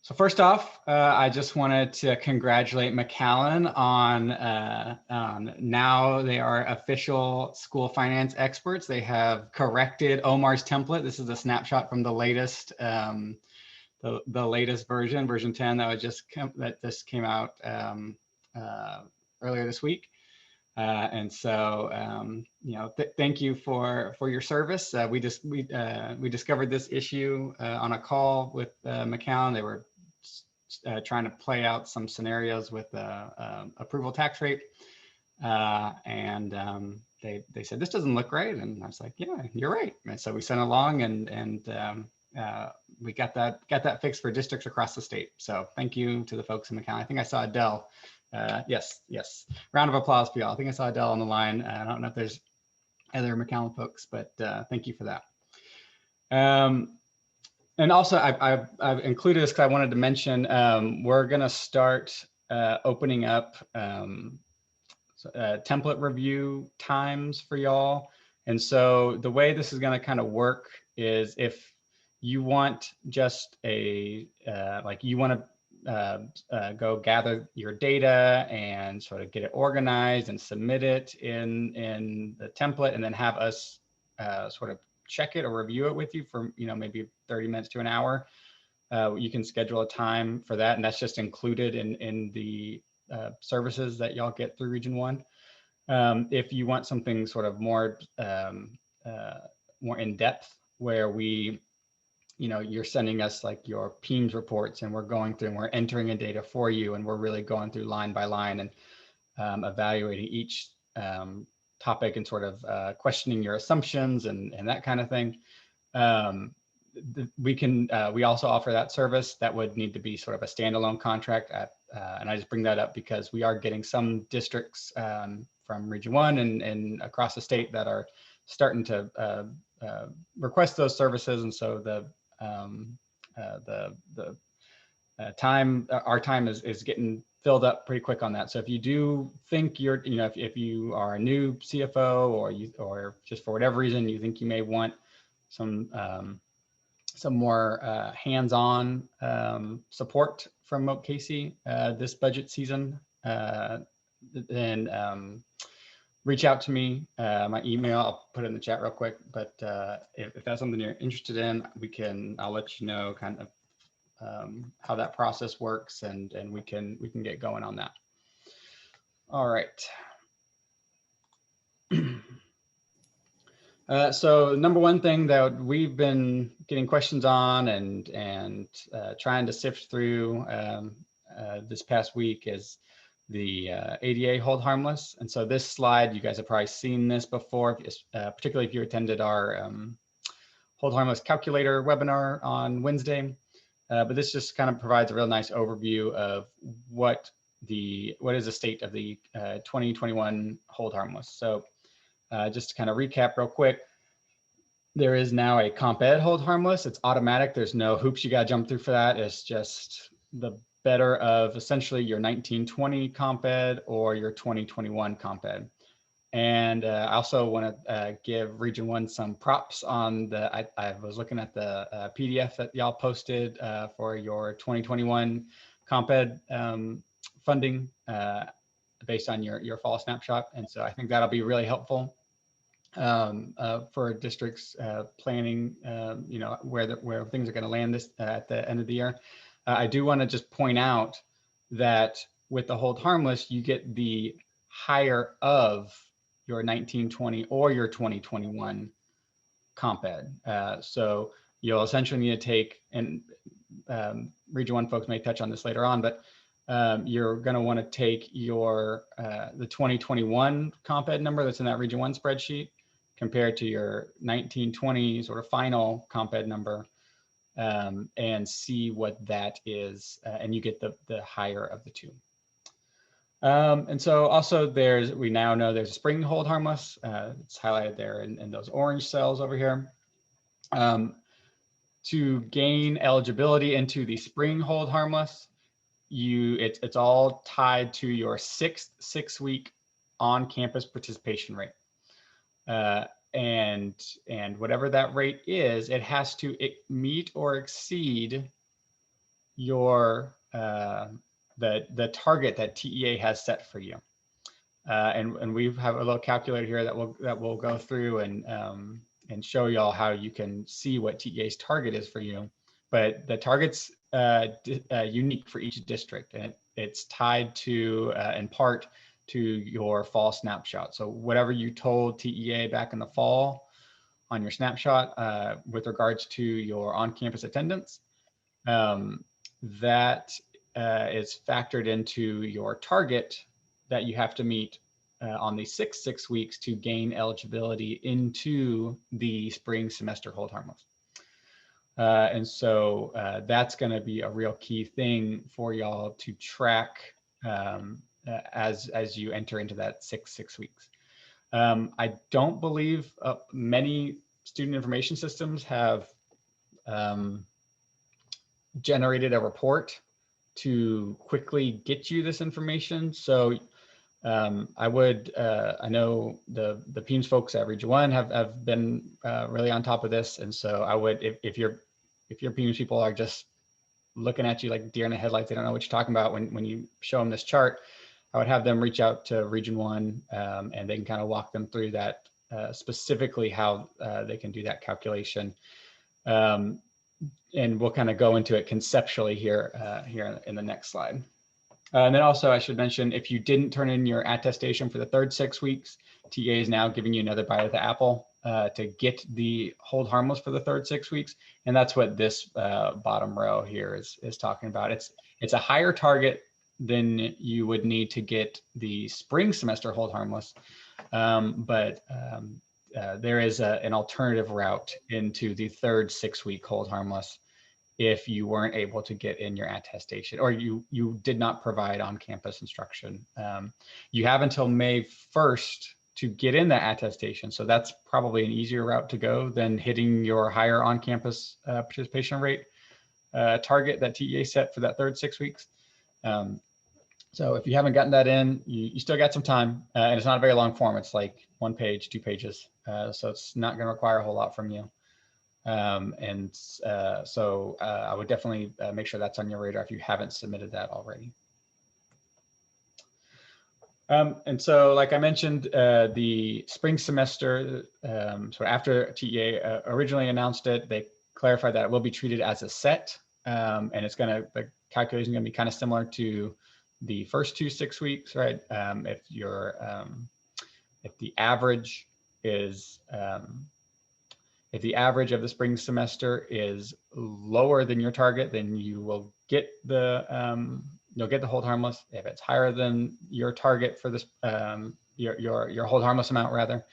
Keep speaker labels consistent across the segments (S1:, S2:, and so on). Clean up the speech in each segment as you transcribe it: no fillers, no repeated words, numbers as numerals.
S1: So first off, I just wanted to congratulate McAllen on now they are official school finance experts. They have corrected Omar's template. This is a snapshot from the latest latest version 10 that just came out earlier this week. And so, thank you for your service. We discovered this issue on a call with McAllen. They were trying to play out some scenarios with approval tax rate, and they said this doesn't look right, and I was like, yeah, you're right. And so we sent along, and we got that fixed for districts across the state. So thank you to the folks in McAllen. I think I saw Adele. Yes. Round of applause for y'all. I think I saw Adele on the line. I don't know if there's other McAllen folks, but thank you for that. And also, I've included this because I wanted to mention we're going to start opening up template review times for y'all. And so the way this is going to kind of work is if you want just you want to go gather your data and sort of get it organized and submit it in the template, and then have us sort of check it or review it with you for maybe 30 minutes to an hour. You can schedule a time for that, and that's just included in the services that y'all get through Region 1. If you want something sort of more in depth, where you're sending us like your PEMS reports, and we're going through and we're entering in data for you, and we're really going through line by line and evaluating each topic and sort of questioning your assumptions and that kind of thing. We also offer that service. That would need to be sort of a standalone contract and I just bring that up because we are getting some districts from Region 1 and across the state that are starting to request those services. And so our time is getting filled up pretty quick on that. So if you do think if you are a new CFO or just for whatever reason you think you may want some more hands-on support from Moat Casey this budget season, then reach out to me. My email, I'll put it in the chat real quick, but if that's something you're interested in, I'll let you know kind of how that process works, and we can get going on that. All right. So number one thing that we've been getting questions on and trying to sift through this past week is the ADA hold harmless. And so this slide, you guys have probably seen this before, particularly if you attended our hold harmless calculator webinar on Wednesday. But this just kind of provides a real nice overview of what is the state of the 2021 hold harmless. So just to kind of recap real quick, there is now a comp ed hold harmless. It's automatic. There's no hoops you got to jump through for that. It's just the better of essentially your 1920 comp ed or your 2021 comp ed. And I also want to give Region 1 some props on I was looking at the PDF that y'all posted for your 2021 comp ed funding based on your fall snapshot. And so I think that'll be really helpful for districts planning, where things are going to land this at the end of the year. I do want to just point out that with the hold harmless, you get the higher of your 1920 or your 2021 comp ed. So you'll essentially need to take, and Region 1 folks may touch on this later on, but you're going to want to take the 2021 comp ed number that's in that Region 1 spreadsheet compared to your 1920 sort of final comp ed number, and see what that is, and you get the higher of the two. And so also we now know there's a spring hold harmless. It's highlighted there in those orange cells over here. To gain eligibility into the spring hold harmless, it's all tied to your six-week on-campus participation rate. And whatever that rate is, it has to meet or exceed your the target that TEA has set for you. And we have a little calculator here that will go through and show y'all how you can see what TEA's target is for you. But the target's unique for each district, and it's tied to, in part, to your fall snapshot. So whatever you told TEA back in the fall on your snapshot with regards to your on-campus attendance, that is factored into your target that you have to meet on the 6 weeks to gain eligibility into the spring semester hold harmless. And so that's going to be a real key thing for y'all to track as you enter into that six weeks. I don't believe many student information systems have generated a report to quickly get you this information. So I know the PEIMS folks at Region 1 have been really on top of this. And so I would, if your PEIMS people are just looking at you like deer in the headlights, they don't know what you're talking about when you show them this chart, I would have them reach out to Region 1 and they can kind of walk them through that specifically how they can do that calculation. And we'll kind of go into it conceptually here in the next slide. And then also I should mention, if you didn't turn in your attestation for the third 6 weeks, TA is now giving you another bite at the apple to get the hold harmless for the third 6 weeks. And that's what this bottom row here is talking about. It's a higher target than you would need to get the spring semester hold harmless. But there is an alternative route into the third 6 week hold harmless if you weren't able to get in your attestation or you did not provide on-campus instruction. You have until May 1st to get in that attestation. So that's probably an easier route to go than hitting your higher on-campus participation rate target that TEA set for that third 6 weeks. So if you haven't gotten that in, you still got some time, and it's not a very long form. It's like 1 page, 2 pages. So it's not going to require a whole lot from you. So I would definitely make sure that's on your radar if you haven't submitted that already. And so, like I mentioned, the spring semester, so after TEA originally announced it, they clarified that it will be treated as a set, and the calculation is going to be kind of similar to the first 2 6 weeks, right? If the average is if the average of the spring semester is lower than your target, then you will get you'll get the hold harmless. If it's higher than your target for this, your hold harmless amount rather,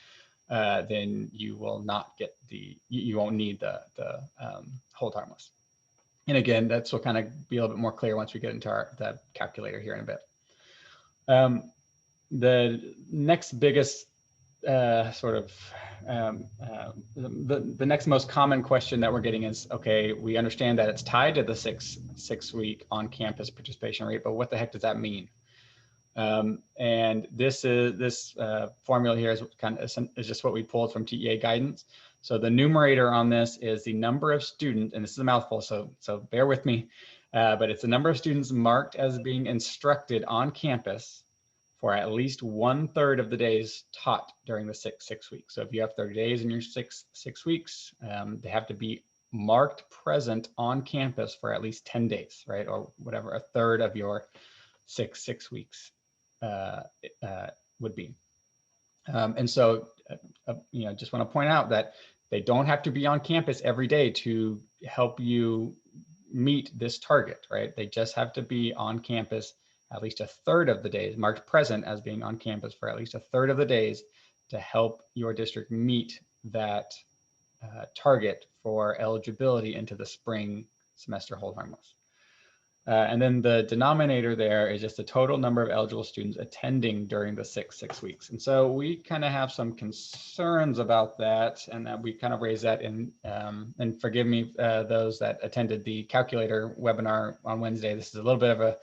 S1: then you will not get you won't need the hold harmless. And again, that's will kind of be a little bit more clear once we get into the calculator here in a bit. The next biggest the next most common question that we're getting is, okay, we understand that it's tied to the six week on-campus participation rate, but what the heck does that mean? And this formula here is just what we pulled from TEA guidance. So the numerator on this is the number of students, and this is a mouthful, so bear with me, but it's the number of students marked as being instructed on campus for at least 1/3 of the days taught during the six weeks. So if you have 30 days in your six weeks, they have to be marked present on campus for at least 10 days, right? Or whatever 1/3 of your six weeks would be. And so, just want to point out that they don't have to be on campus every day to help you meet this target, right? They just have to be on campus at least 1/3 of the days, marked present as being on campus for at least 1/3 of the days to help your district meet that target for eligibility into the spring semester hold harmless. And then the denominator there is just the total number of eligible students attending during the six weeks. And so we kind of have some concerns about that, and that we kind of raised that in, and forgive me, those that attended the calculator webinar on Wednesday. This is a little bit of a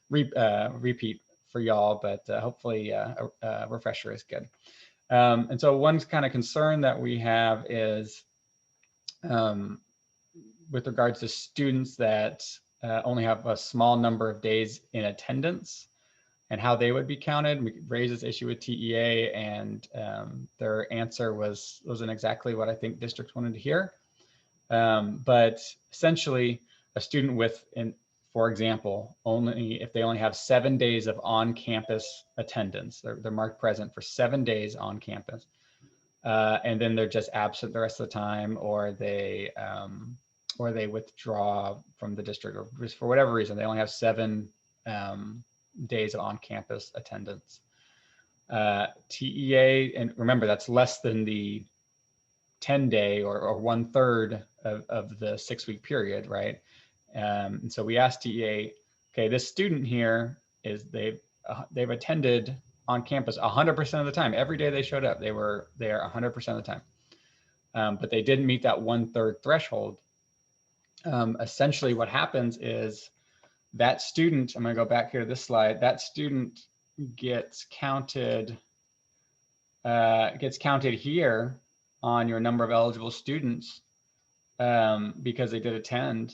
S1: repeat for y'all, but hopefully a refresher is good. And so one kind of concern that we have is with regards to students that only have a small number of days in attendance and how they would be counted. We raised this issue with TEA, and their answer wasn't exactly what I think districts wanted to hear. But essentially, a student with, for example, if they only have 7 days of on-campus attendance, they're marked present for 7 days on campus, and then they're just absent the rest of the time, or they withdraw from the district, or just for whatever reason, they only have 7 days of on-campus attendance. TEA, and remember, that's less than the 10-day or 1/3 of the 6-week period, right? And so we asked TEA, okay, this student here they've attended on campus 100% of the time. Every day they showed up, they were there 100% of the time, but they didn't meet that 1/3 threshold. Essentially, what happens is that student, I'm going to go back here to this slide, that student gets counted here on your number of eligible students because they did attend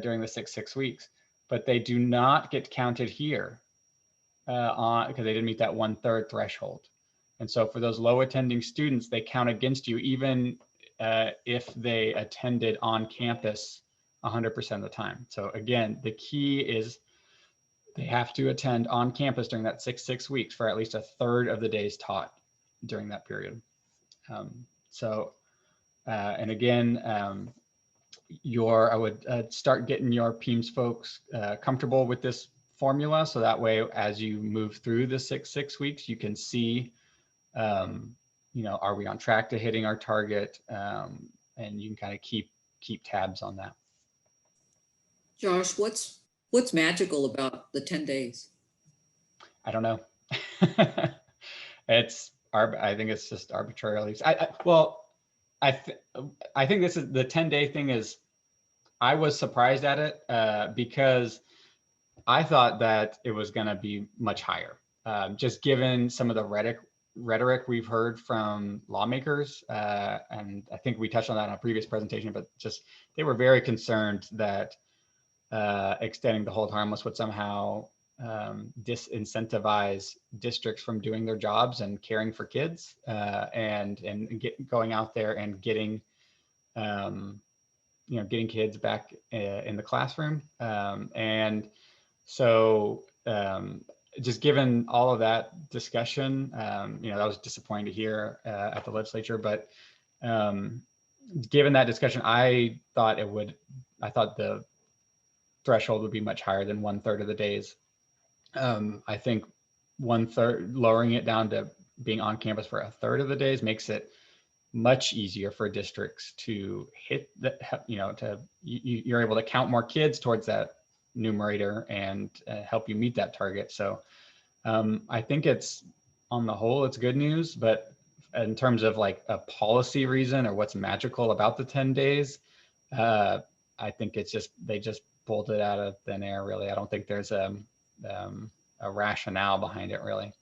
S1: during the 6 weeks, but they do not get counted here because they didn't meet that 1/3 threshold. And so for those low attending students, they count against you even if they attended on campus 100% of the time. So again, the key is they have to attend on campus during that 6 weeks for at least 1/3 of the days taught during that period. And again, I would start getting your PEIMS folks comfortable with this formula, so that way, as you move through the 6 weeks, you can see, are we on track to hitting our target, and you can kind of keep tabs on that.
S2: Josh, what's magical about the 10 days?
S1: I don't know. I think it's just arbitrarily. I think this is the 10-day thing is, I was surprised at it because I thought that it was going to be much higher, just given some of the rhetoric we've heard from lawmakers. And I think we touched on that in a previous presentation, but just they were very concerned that extending the hold harmless would somehow disincentivize districts from doing their jobs and caring for kids, and going out there and getting kids back in the classroom. And so just given all of that discussion, that was disappointing to hear at the legislature, but given that discussion, I thought the threshold would be much higher than 1/3 of the days. I think 1/3, lowering it down to being on campus for 1/3 of the days makes it much easier for districts to hit that, you're able to count more kids towards that numerator and help you meet that target. So I think on the whole, it's good news, but in terms of like a policy reason or what's magical about the 10 days, I think they just pulled it out of thin air, really. I don't think there's a rationale behind it, really.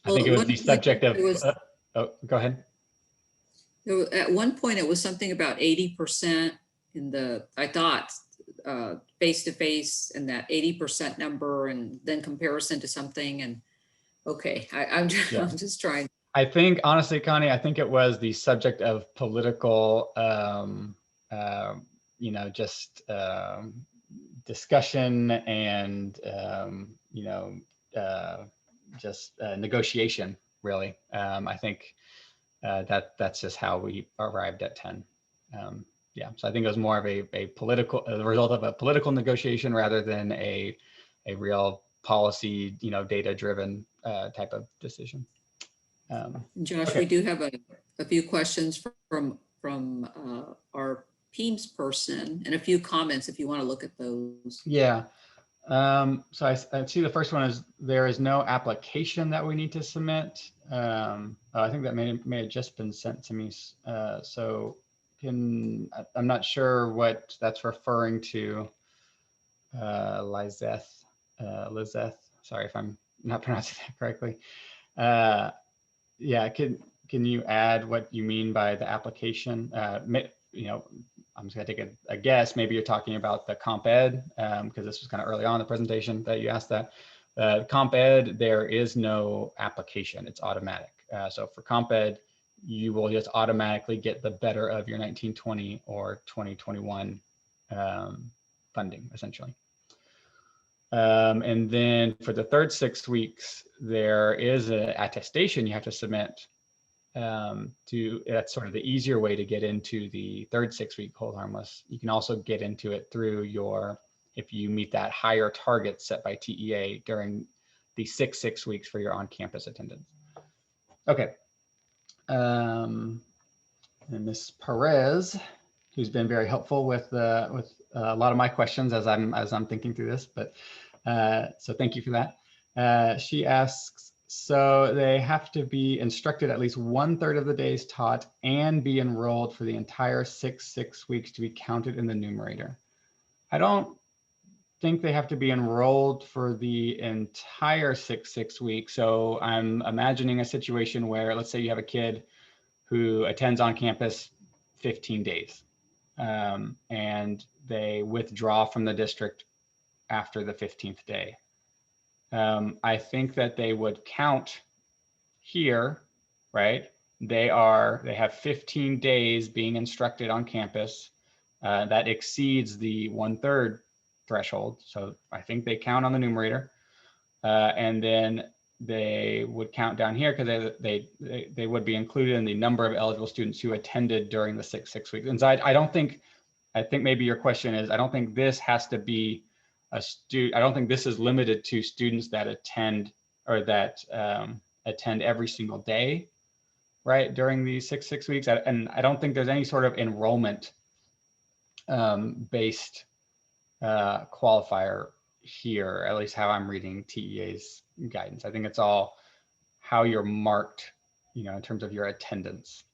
S1: I think it was the subject of, go ahead.
S2: At one point, it was something about 80% I thought, face-to-face, and that 80% number, and then comparison to something. And okay, I'm just trying.
S1: I think, honestly, Connie, I think it was the subject of political, discussion and, negotiation, really. I think that's just how we arrived at 10. So I think it was more of the result of a political negotiation rather than a real policy, data-driven type of decision.
S2: Josh, okay. We do have a few questions from our PEIMS person and a few comments if you want to look at those.
S1: Yeah. So I see the first one is there is no application that we need to submit. I think that may have just been sent to me. So I'm not sure what that's referring to. Lizeth. Sorry if I'm not pronouncing that correctly. Yeah, can you add what you mean by the application? I'm just gonna take a guess. Maybe you're talking about the comp ed, because this was kind of early on in the presentation that you asked that. Comp ed, there is no application, it's automatic. So for comp ed, you will just automatically get the better of your 1920 or 2021 funding, essentially. And then for the third 6 weeks, there is an attestation you have to submit. That's sort of the easier way to get into the third 6-week hold harmless. You can also get into it through if you meet that higher target set by TEA during the 6 weeks for your on-campus attendance. Okay. And Ms. Perez, who's been very helpful with a lot of my questions as I'm thinking through this, but so thank you for that. She asks, so they have to be instructed at least 1/3 of the days taught and be enrolled for the entire 6 weeks to be counted in the numerator. I don't think they have to be enrolled for the entire 6 weeks. So I'm imagining a situation where, let's say you have a kid who attends on campus 15 days and they withdraw from the district after the 15th day. I think that they would count here, right? They have 15 days being instructed on campus. That exceeds the 1/3 threshold. So I think they count on the numerator. And then they would count down here because they would be included in the number of eligible students who attended during the 6 weeks. And so I think maybe your question is, I don't think this has to be I don't think this is limited to students that attend or that attend every single day, right, during these 6 weeks. And I don't think there's any sort of enrollment based qualifier here, at least how I'm reading TEA's guidance. I think it's all how you're marked, in terms of your attendance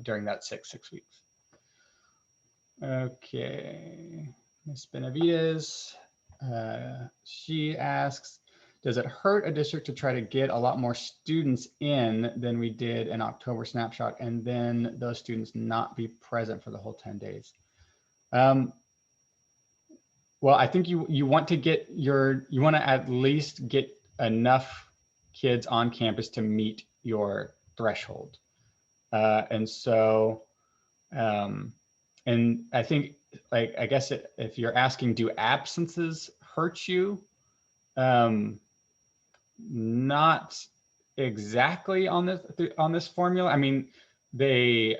S1: during that 6 weeks. Okay, Ms. Benavides, she asks, does it hurt a district to try to get a lot more students in than we did in October snapshot and then those students not be present for the whole 10 days? Well, I think you want to at least get enough kids on campus to meet your threshold. And so, and I think, I guess if you're asking, do absences hurt you? Not exactly on this formula. I mean, they,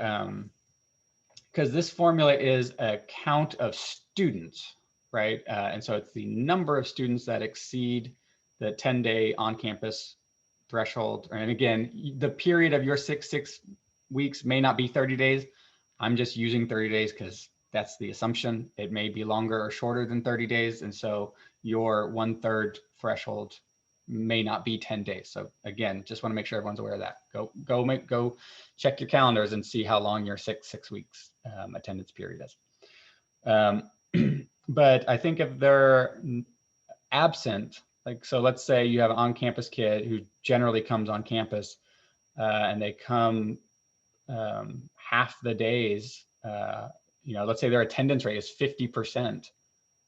S1: because this formula is a count of students, right? And so it's the number of students that exceed the 10-day on-campus threshold. And again, the period of your 6 weeks may not be 30 days. I'm just using 30 days because that's the assumption. It may be longer or shorter than 30 days. And so your 1/3 threshold may not be 10 days. So again, just want to make sure everyone's aware of that. Go check your calendars and see how long your 6 weeks attendance period is. But I think if they're absent, so let's say you have an on-campus kid who generally comes on campus and they come half the days, let's say their attendance rate is 50%.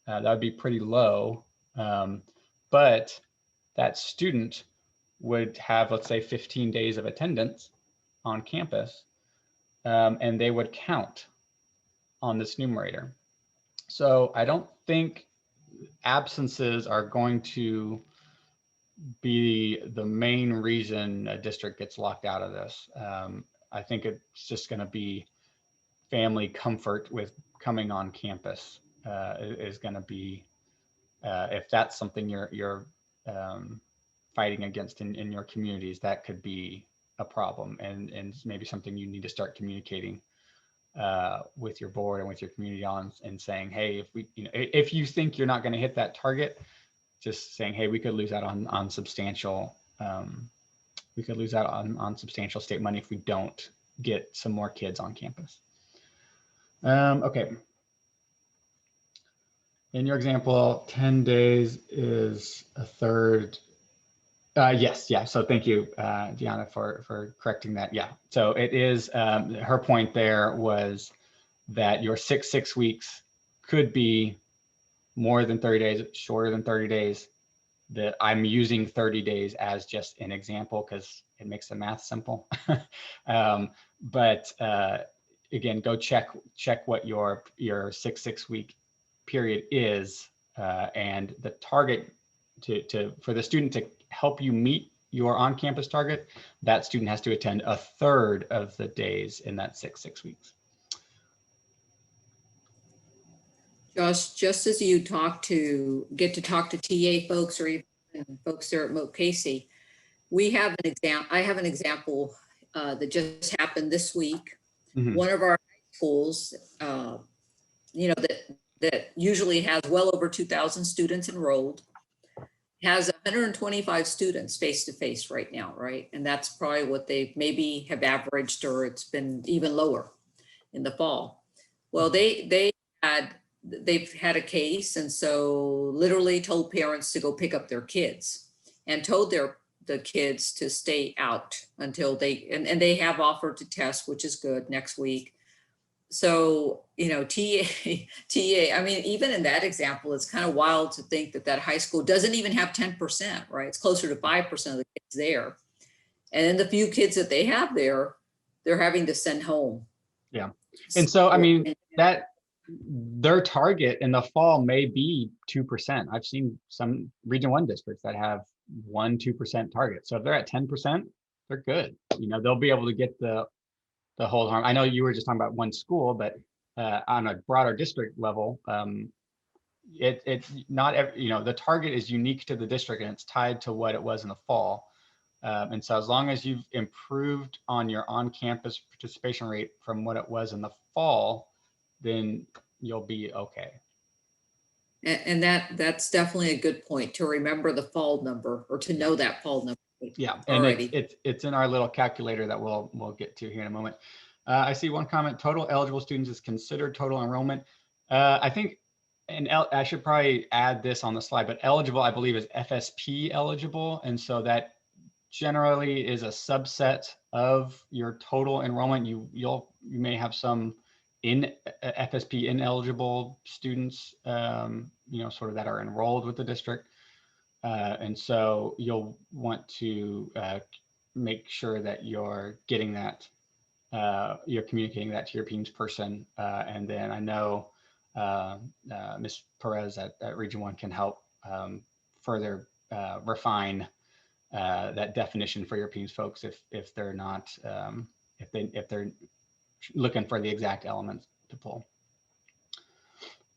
S1: That would be pretty low. But that student would have, let's say, 15 days of attendance on campus, and they would count on this numerator. So I don't think absences are going to be the main reason a district gets locked out of this. I think it's just going to be family comfort with coming on campus is going to be, if that's something you're fighting against in your communities, that could be a problem and maybe something you need to start communicating with your board and with your community on, and saying, hey, if you think you're not going to hit that target, just saying, hey, we could lose out on substantial substantial state money if we don't get some more kids on campus. Okay. In your example, 10 days is 1/3 Yes, yeah. So thank you, Deanna, for correcting that. Yeah. So it is, her point there was that your 6 weeks could be more than 30 days, shorter than 30 days. That I'm using 30 days as just an example because it makes the math simple. But again, go check what your 6 week period is, and the target for the student to help you meet your on-campus target, that student has to attend a third of the days in that six weeks.
S2: Josh, just as you get to talk to TA folks or even folks there at Moat Casey, I have an example that just happened this week.
S1: Mhm.
S2: One of our high schools, that usually has well over 2,000 students enrolled, has 125 students face-to-face right now, right? And that's probably what they maybe have averaged, or it's been even lower in the fall. Well, they've had a case, and so literally told parents to go pick up their kids and told the kids to stay out until and they have offered to test, which is good, next week. So, TA, I mean, even in that example, it's kind of wild to think that high school doesn't even have 10%, right? It's closer to 5% of the kids there. And then the few kids that they have there, they're having to send home.
S1: Yeah. And so, I mean, that their target in the fall may be 2%. I've seen some Region 1 districts that have 1-2% target. So if they're at 10%, they're good. They'll be able to get the hold harm. I know you were just talking about one school, but on a broader district level, it's not every, the target is unique to the district and it's tied to what it was in the fall. And so as long as you've improved on your on-campus participation rate from what it was in the fall, then you'll be okay.
S2: And that's definitely a good point, to remember the fall number, or to know that fall number.
S1: Yeah, and it's in our little calculator that we'll get to here in a moment. I see one comment: total eligible students is considered total enrollment. I think, and I should probably add this on the slide, but eligible, I believe, is FSP eligible, and so that generally is a subset of your total enrollment. You may have some FSP ineligible students, sort of that are enrolled with the district. And so you'll want to make sure that you're getting that, you're communicating that to your PEIMS person. And then I know Ms. Perez at Region 1 can help further refine that definition for your PEIMS folks if they're not, if they're looking for the exact elements to pull.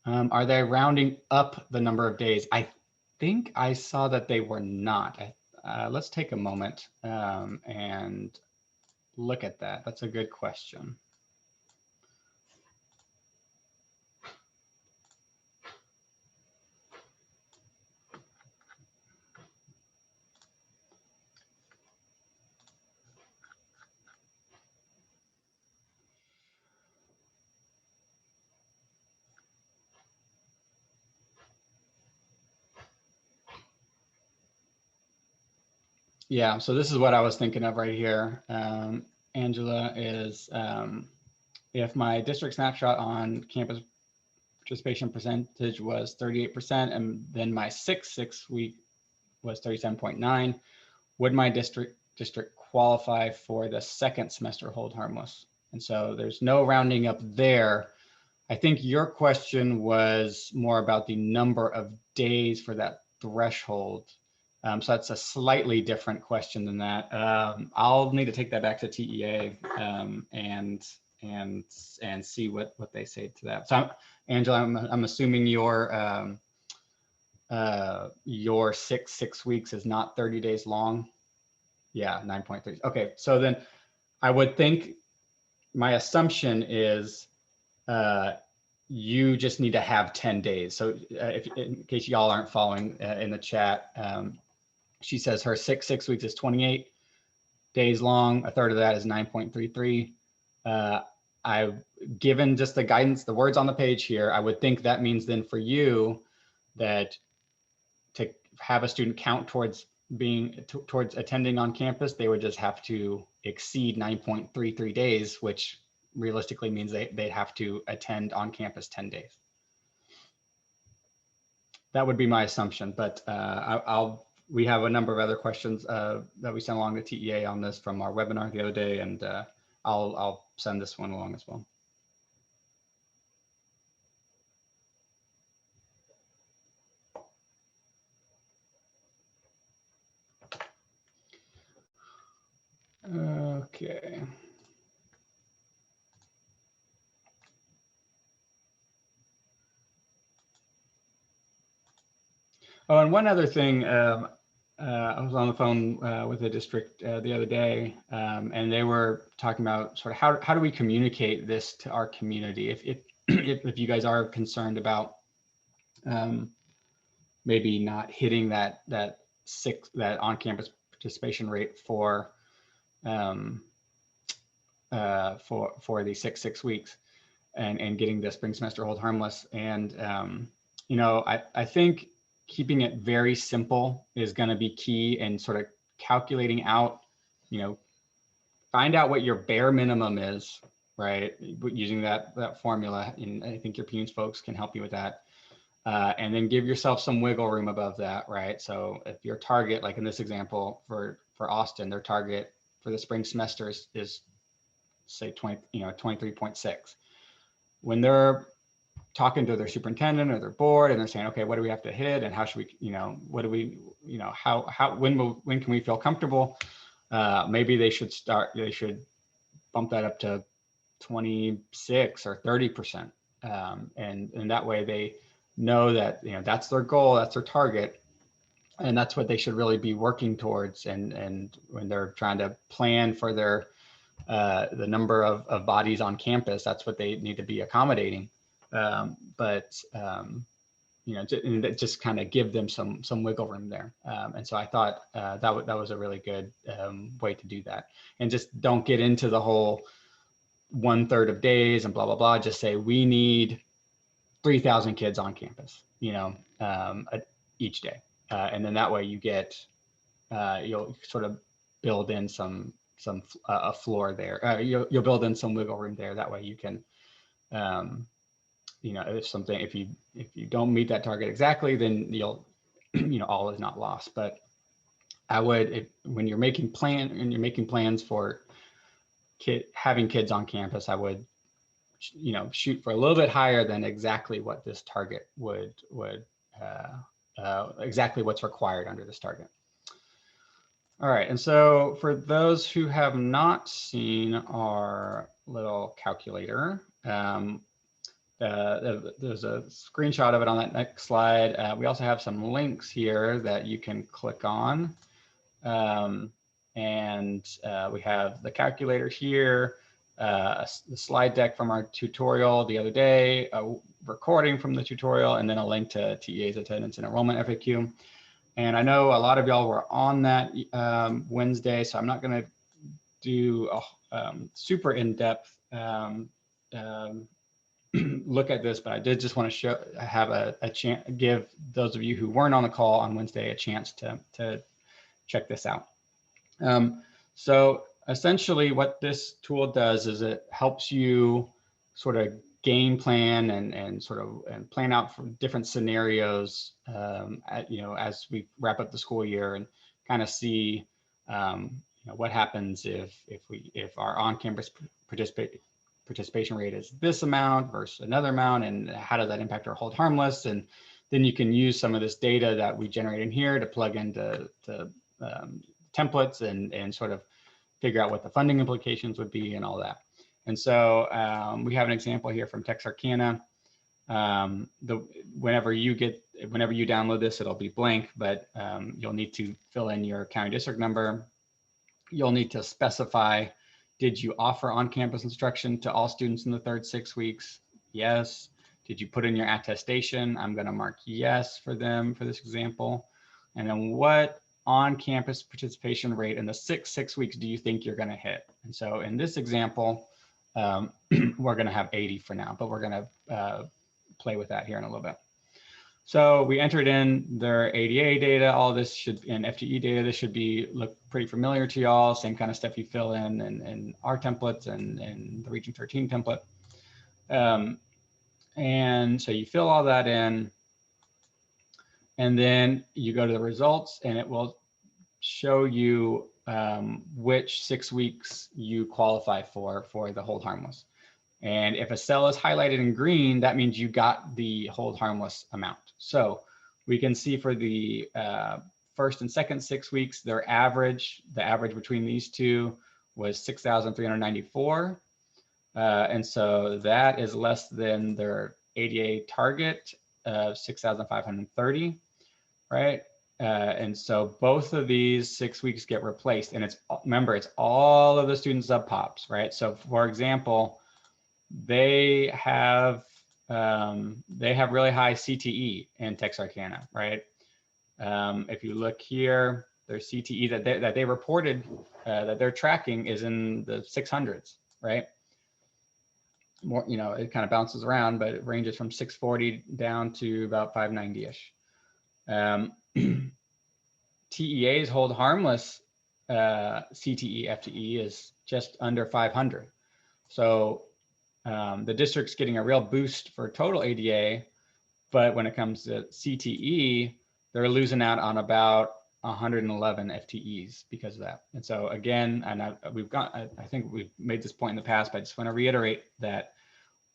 S1: Are they rounding up the number of days? I think I saw that they were not. Let's take a moment and look at that. That's a good question. Yeah, so this is what I was thinking of right here. Angela, is if my district snapshot on campus participation percentage was 38%, and then my 6-week was 37.9, would my district qualify for the second semester hold harmless? And so there's no rounding up there. I think your question was more about the number of days for that threshold. So that's a slightly different question than that. I'll need to take that back to TEA and see what they say to that. So Angela, I'm assuming your 6 weeks is not 30 days long. Yeah, 9.3. Okay, so then I would think my assumption is you just need to have 10 days. So if in case y'all aren't following in the chat, she says her 6 weeks is 28 days long. A third of that is 9.33. I've given just the guidance, the words on the page here. I would think that means then for you that to have a student count towards being towards attending on campus, they would just have to exceed 9.33 days, which realistically means they'd have to attend on campus 10 days. That would be my assumption, but we have a number of other questions that we sent along to TEA on this from our webinar the other day, and I'll send this one along as well. Okay. Oh, and one other thing, I was on the phone with the district the other day, and they were talking about sort of how do we communicate this to our community if you guys are concerned about maybe not hitting that on-campus participation rate for the six weeks and getting the spring semester hold harmless. And you know, I think keeping it very simple is going to be key, and sort of calculating out, you know, find out what your bare minimum is, right? Using that formula, and I think your PUNES folks can help you with that. And then give yourself some wiggle room above that, right? So if your target, like in this example for Austin, their target for the spring semester is say 23.6. When they're talking to their superintendent or their board and they're saying, okay, what do we have to hit, and how should we, you know, what do we, you know, when can we feel comfortable? Maybe they should bump that up to 26 or 30%. And that way they know that, you know, that's their goal, that's their target, and that's what they should really be working towards. And when they're trying to plan for their the number of bodies on campus, that's what they need to be accommodating. You know, just kind of give them some wiggle room there. And so I thought that was a really good way to do that. And just don't get into the whole 1/3 of days and blah, blah, blah. Just say, we need 3,000 kids on campus, you know, each day. And then that way you get, you'll sort of build in a floor there. You'll build in some wiggle room there. That way you can, you know, if you don't meet that target exactly, then you'll, you know, all is not lost. But I would, when you're making plans for having kids on campus, I would, you know, shoot for a little bit higher than exactly what this target would exactly what's required under this target. All right, and so for those who have not seen our little calculator, there's a screenshot of it on that next slide. We also have some links here that you can click on. We have the calculator here, the slide deck from our tutorial the other day, a recording from the tutorial, and then a link to TEA's attendance and enrollment FAQ. And I know a lot of y'all were on that Wednesday, so I'm not going to do a super in-depth look at this, but I did just want to have a chance, give those of you who weren't on the call on Wednesday a chance to check this out. So essentially what this tool does is it helps you sort of game plan and plan out for different scenarios, you know, as we wrap up the school year, and kind of see, you know, what happens if our on-campus participation rate is this amount versus another amount, and how does that impact our hold harmless. And then you can use some of this data that we generate in here to plug into templates and sort of figure out what the funding implications would be and all that. And so we have an example here from Texarkana. Whenever you download this, it'll be blank, but you'll need to fill in your county district number. You'll need to specify, did you offer on-campus instruction to all students in the third 6 weeks? Yes. Did you put in your attestation? I'm going to mark yes for them for this example. And then what on-campus participation rate in the six weeks do you think you're going to hit? And so in this example, we're going to have 80 for now, but we're going to play with that here in a little bit. So we entered in their ADA data. All this should, and FTE data, this should look pretty familiar to y'all. Same kind of stuff you fill in our templates and the Region 13 template. And so you fill all that in, and then you go to the results, and it will show you which 6 weeks you qualify for the hold harmless. And if a cell is highlighted in green, that means you got the hold harmless amount. So we can see for the first and second 6 weeks, the average between these two was 6,394. And so that is less than their ADA target of 6,530, right? And so both of these 6 weeks get replaced, and remember, it's all of the student subpops, right? So for example, they have really high CTE in Texarkana, right? If you look here, their CTE that they reported that they're tracking is in the 600s, right? More, it kind of bounces around, but it ranges from 640 down to about 590-ish. TEA's hold harmless CTE FTE is just under 500. So the district's getting a real boost for total ADA, but when it comes to CTE, they're losing out on about 111 FTEs because of that. And so again, and I think we've made this point in the past, but I just want to reiterate that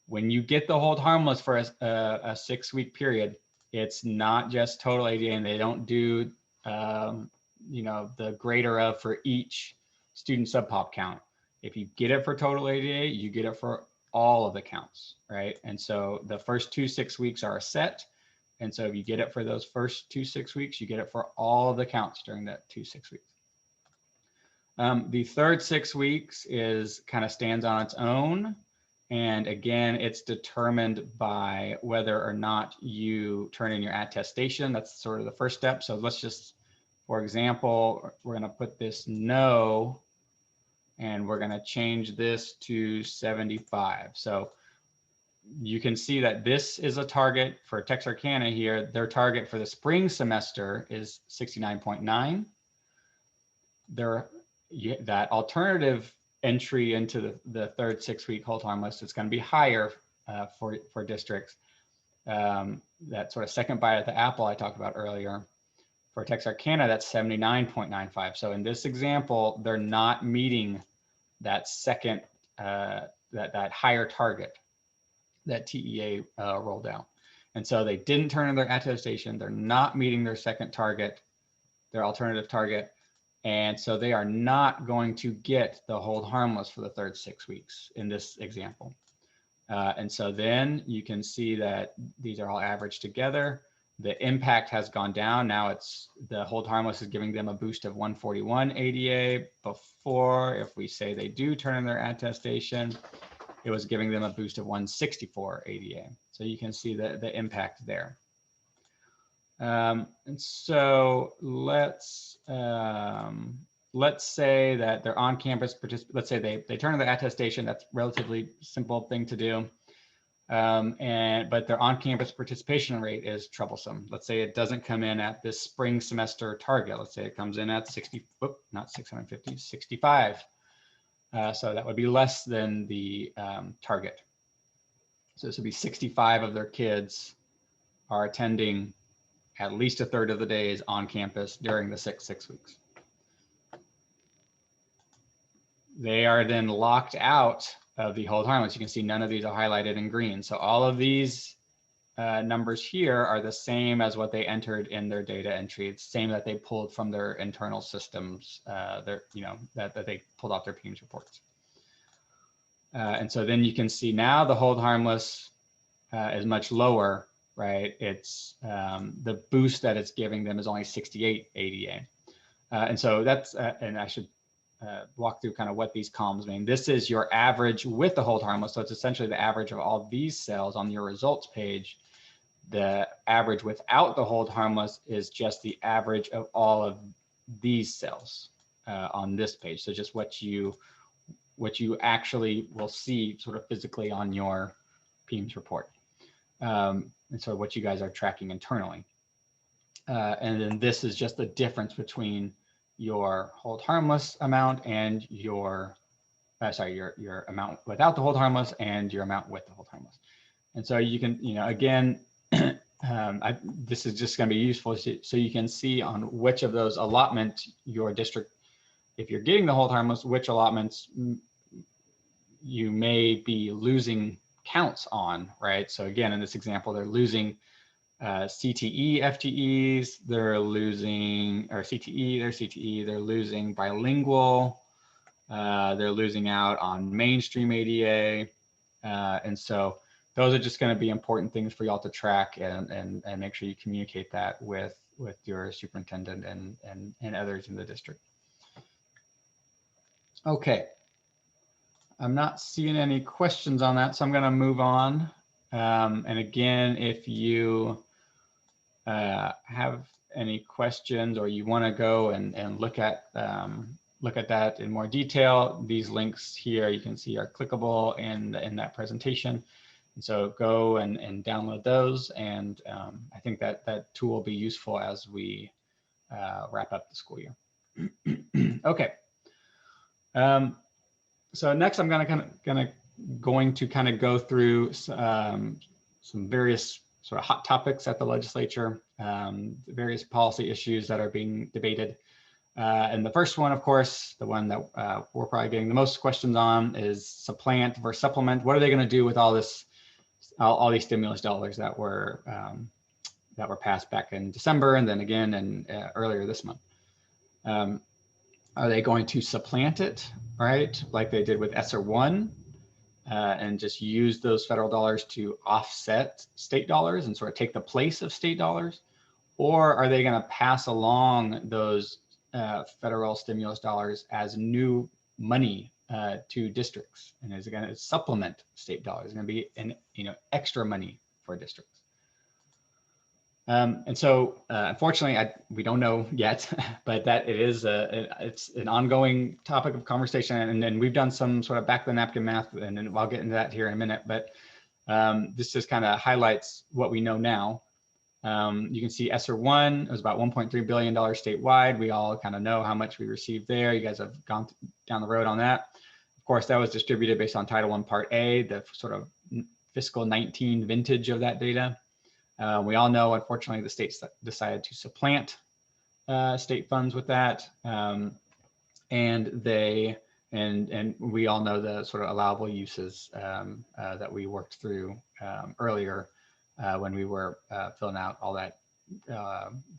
S1: when you get the hold harmless for a 6 week period, it's not just total ADA, and they don't do the greater of for each student subpop count. If you get it for total ADA, you get it for all of the counts, right? And so the first 2 6 weeks are a set. And so if you get it for those first 2 6 weeks, you get it for all of the counts during that 2 6 weeks. The third 6 weeks kind of stands on its own. And again, it's determined by whether or not you turn in your attestation. That's sort of the first step. So let's just, for example, we're going to put this no, and we're going to change this to 75. So you can see that this is a target for Texarkana here. Their target for the spring semester is 69.9. That alternative entry into the third 6 week hold harmless is going to be higher for districts. That sort of second bite at the apple I talked about earlier. For Texarkana, that's 79.95. So in this example, they're not meeting that second, that higher target that TEA rolled out. And so they didn't turn in their attestation. They're not meeting their second target, their alternative target. And so they are not going to get the hold harmless for the third 6 weeks in this example. And so then you can see that these are all averaged together. The impact has gone down. Now it's the hold harmless is giving them a boost of 141 ADA. Before, if we say they do turn in their attestation, it was giving them a boost of 164 ADA. So you can see the impact there. And so let's say that they're on campus let's say they turn in their attestation. That's a relatively simple thing to do. But their on-campus participation rate is troublesome. Let's say it doesn't come in at this spring semester target. Let's say it comes in at 65. So that would be less than the target. So this would be 65 of their kids are attending at least a third of the days on campus during the 6 weeks. They are then locked out of the hold harmless. You can see none of these are highlighted in green. So all of these numbers here are the same as what they entered in their data entry. It's the same that they pulled from their internal systems, that they pulled off their PIEMS reports. And so then you can see now the hold harmless is much lower, right? It's the boost that it's giving them is only 68 ADA. And so that's, and I should walk through kind of what these columns mean. This is your average with the hold harmless. So it's essentially the average of all these cells on your results page. The average without the hold harmless is just the average of all of these cells on this page. So just what you actually will see sort of physically on your PIEMS report. and so what you guys are tracking internally. And then this is just the difference between your hold harmless amount and your, your amount without the hold harmless and your amount with the hold harmless. And so you can, again, this is just going to be useful so you can see on which of those allotments your district, if you're getting the hold harmless, which allotments you may be losing counts on, right? So again, in this example, they're losing CTE FTEs, they're losing, or CTE, they're losing bilingual, they're losing out on mainstream ADA. And so those are just going to be important things for y'all to track and make sure you communicate that with your superintendent and others in the district. Okay. I'm not seeing any questions on that, so I'm going to move on. And again, if you have any questions or you want to go and look at that in more detail, these links here you can see are clickable in that presentation. And so go and download those. And I think that tool will be useful as we wrap up the school year. Okay. So next, I'm going to kind of go through some various sort of hot topics at the legislature, various policy issues that are being debated. And the first one, of course, the one that we're probably getting the most questions on is supplant versus supplement. What are they going to do with all this, all these stimulus dollars that were passed back in December and then again and earlier this month? Are they going to supplant it, right, like they did with ESSER 1, and just use those federal dollars to offset state dollars and sort of take the place of state dollars? Or are they going to pass along those federal stimulus dollars as new money to districts? And is it going to supplement state dollars? Is it going to be extra money for districts? And so, unfortunately, we don't know yet, but that it's an ongoing topic of conversation. And then we've done some sort of back of the napkin math, and then I'll get into that here in a minute. But this just kind of highlights what we know now. You can see ESSER 1 was about $1.3 billion statewide. We all kind of know how much we received there. You guys have gone down the road on that. Of course, that was distributed based on Title I Part A, the sort of fiscal 19 vintage of that data. We all know, unfortunately, the states decided to supplant state funds with that, and we all know the sort of allowable uses that we worked through earlier when we were filling out all that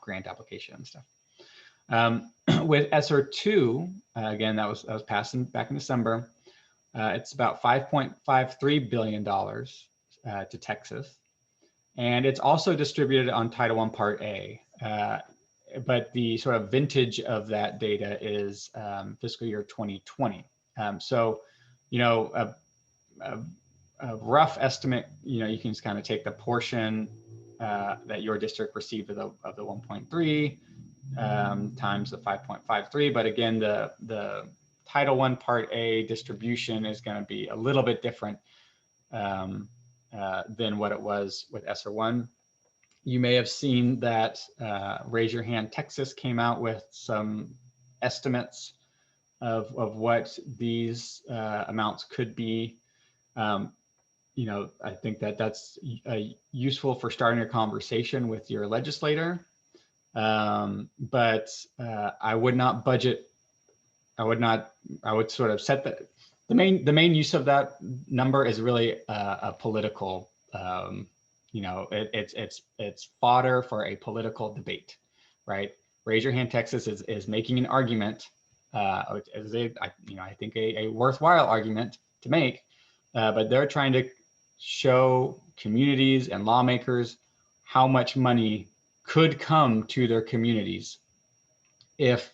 S1: grant application and stuff. With ESSER 2, again, that was passed back in December. It's about $5.53 billion to Texas. And it's also distributed on Title I Part A, but the sort of vintage of that data is fiscal year 2020. So, a rough estimate, you can just kind of take the portion that your district received of the 1.3 times the 5.53. But again, the Title I Part A distribution is going to be a little bit different than what it was with ESSER 1. You may have seen that Raise Your Hand Texas came out with some estimates of what these amounts could be. I think that's useful for starting a conversation with your legislator. But I would not budget. I would sort of set the main use of that number is really a political, it's fodder for a political debate, right? Raise Your Hand Texas is making an argument, I think a worthwhile argument to make, but they're trying to show communities and lawmakers how much money could come to their communities if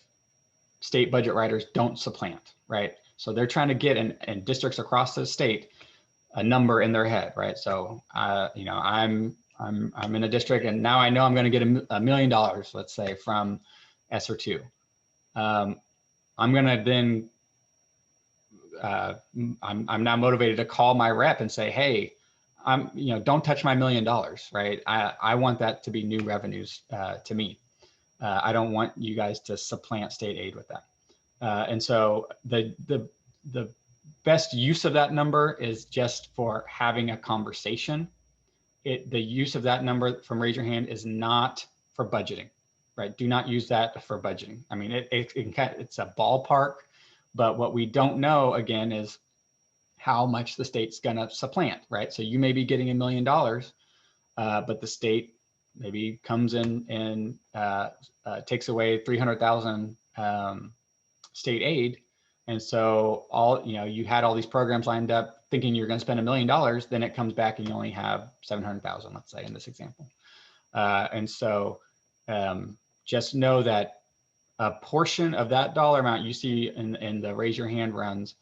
S1: state budget writers don't supplant, right? So they're trying to get in districts across the state a number in their head, right? So I'm in a district and now I know I'm going to get $1 million, let's say, from ESSER 2. I'm going to then I'm now motivated to call my rep and say, hey, don't touch my $1 million, right? I want that to be new revenues to me. I don't want you guys to supplant state aid with that. And so the best use of that number is just for having a conversation. The use of that number from raise your hand is not for budgeting, right? Do not use that for budgeting. I mean, it's a ballpark, but what we don't know again is how much the state's gonna supplant, right? So you may be getting $1 million, but the state maybe comes in and takes away 300,000 state aid. And so you had all these programs lined up thinking you're going to spend $1 million, then it comes back and you only have 700,000, let's say in this example. And so just know that a portion of that dollar amount you see in the raise your hand runs,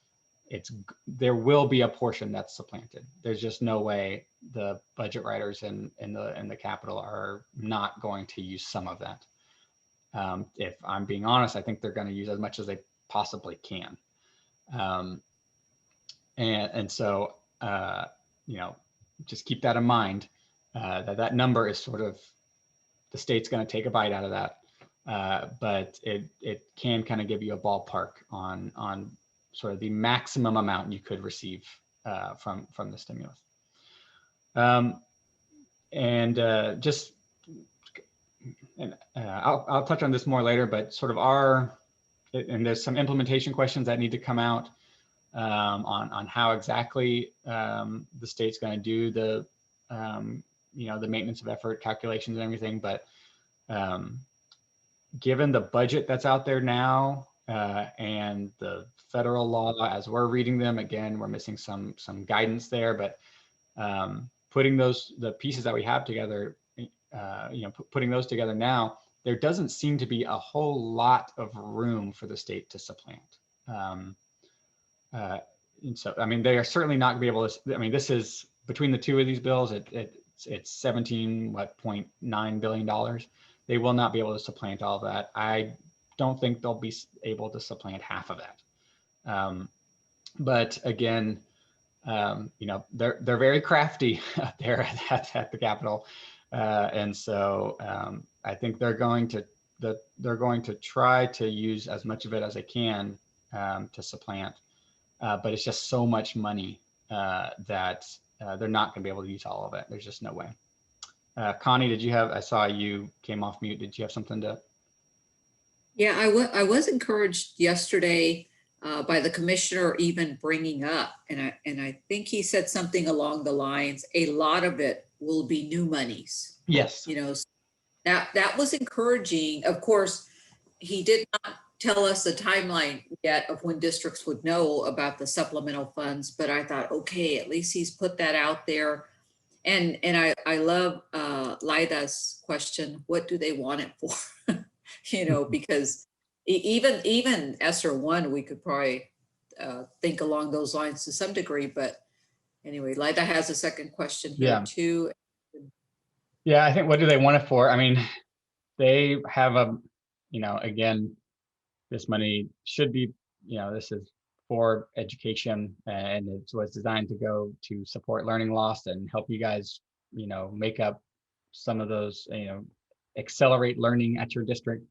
S1: there will be a portion that's supplanted. There's just no way the budget writers in the Capitol are not going to use some of that. If I'm being honest, I think they're going to use as much as they possibly can. And so, just keep that in mind, that number is sort of, the state's going to take a bite out of that. But it can kind of give you a ballpark on sort of the maximum amount you could receive from the stimulus. I'll touch on this more later, but sort of and there's some implementation questions that need to come out on how exactly the state's going to do the maintenance of effort calculations and everything. But given the budget that's out there now and the federal law as we're reading them, again, we're missing some guidance there, but putting the pieces that we have together, putting those together now, there doesn't seem to be a whole lot of room for the state to supplant. And so, I mean, they are certainly not gonna be able to, I mean, this is, between the two of these bills, it's $17.9 billion. They will not be able to supplant all of that. I don't think they'll be able to supplant half of that. But again, they're very crafty out there at the Capitol. And so I think they're going to try to use as much of it as they can to supplant, but it's just so much money that they're not going to be able to use all of it. There's just no way. Connie, I saw you came off mute. Did you have something to?
S2: Yeah, I was encouraged yesterday by the commissioner even bringing up, and I think he said something along the lines, a lot of it will be new monies.
S1: Yes.
S2: That was encouraging. Of course, he did not tell us the timeline yet of when districts would know about the supplemental funds, but I thought, okay, at least he's put that out there. And I love Lida's question, what do they want it for? Because even ESSER 1, we could probably think along those lines to some degree, but anyway, Lida has a second question here too.
S1: Yeah, I think, what do they want it for? I mean, they have again, this money should be, this is for education, and it was designed to go to support learning loss and help you guys, make up some of those, accelerate learning at your district.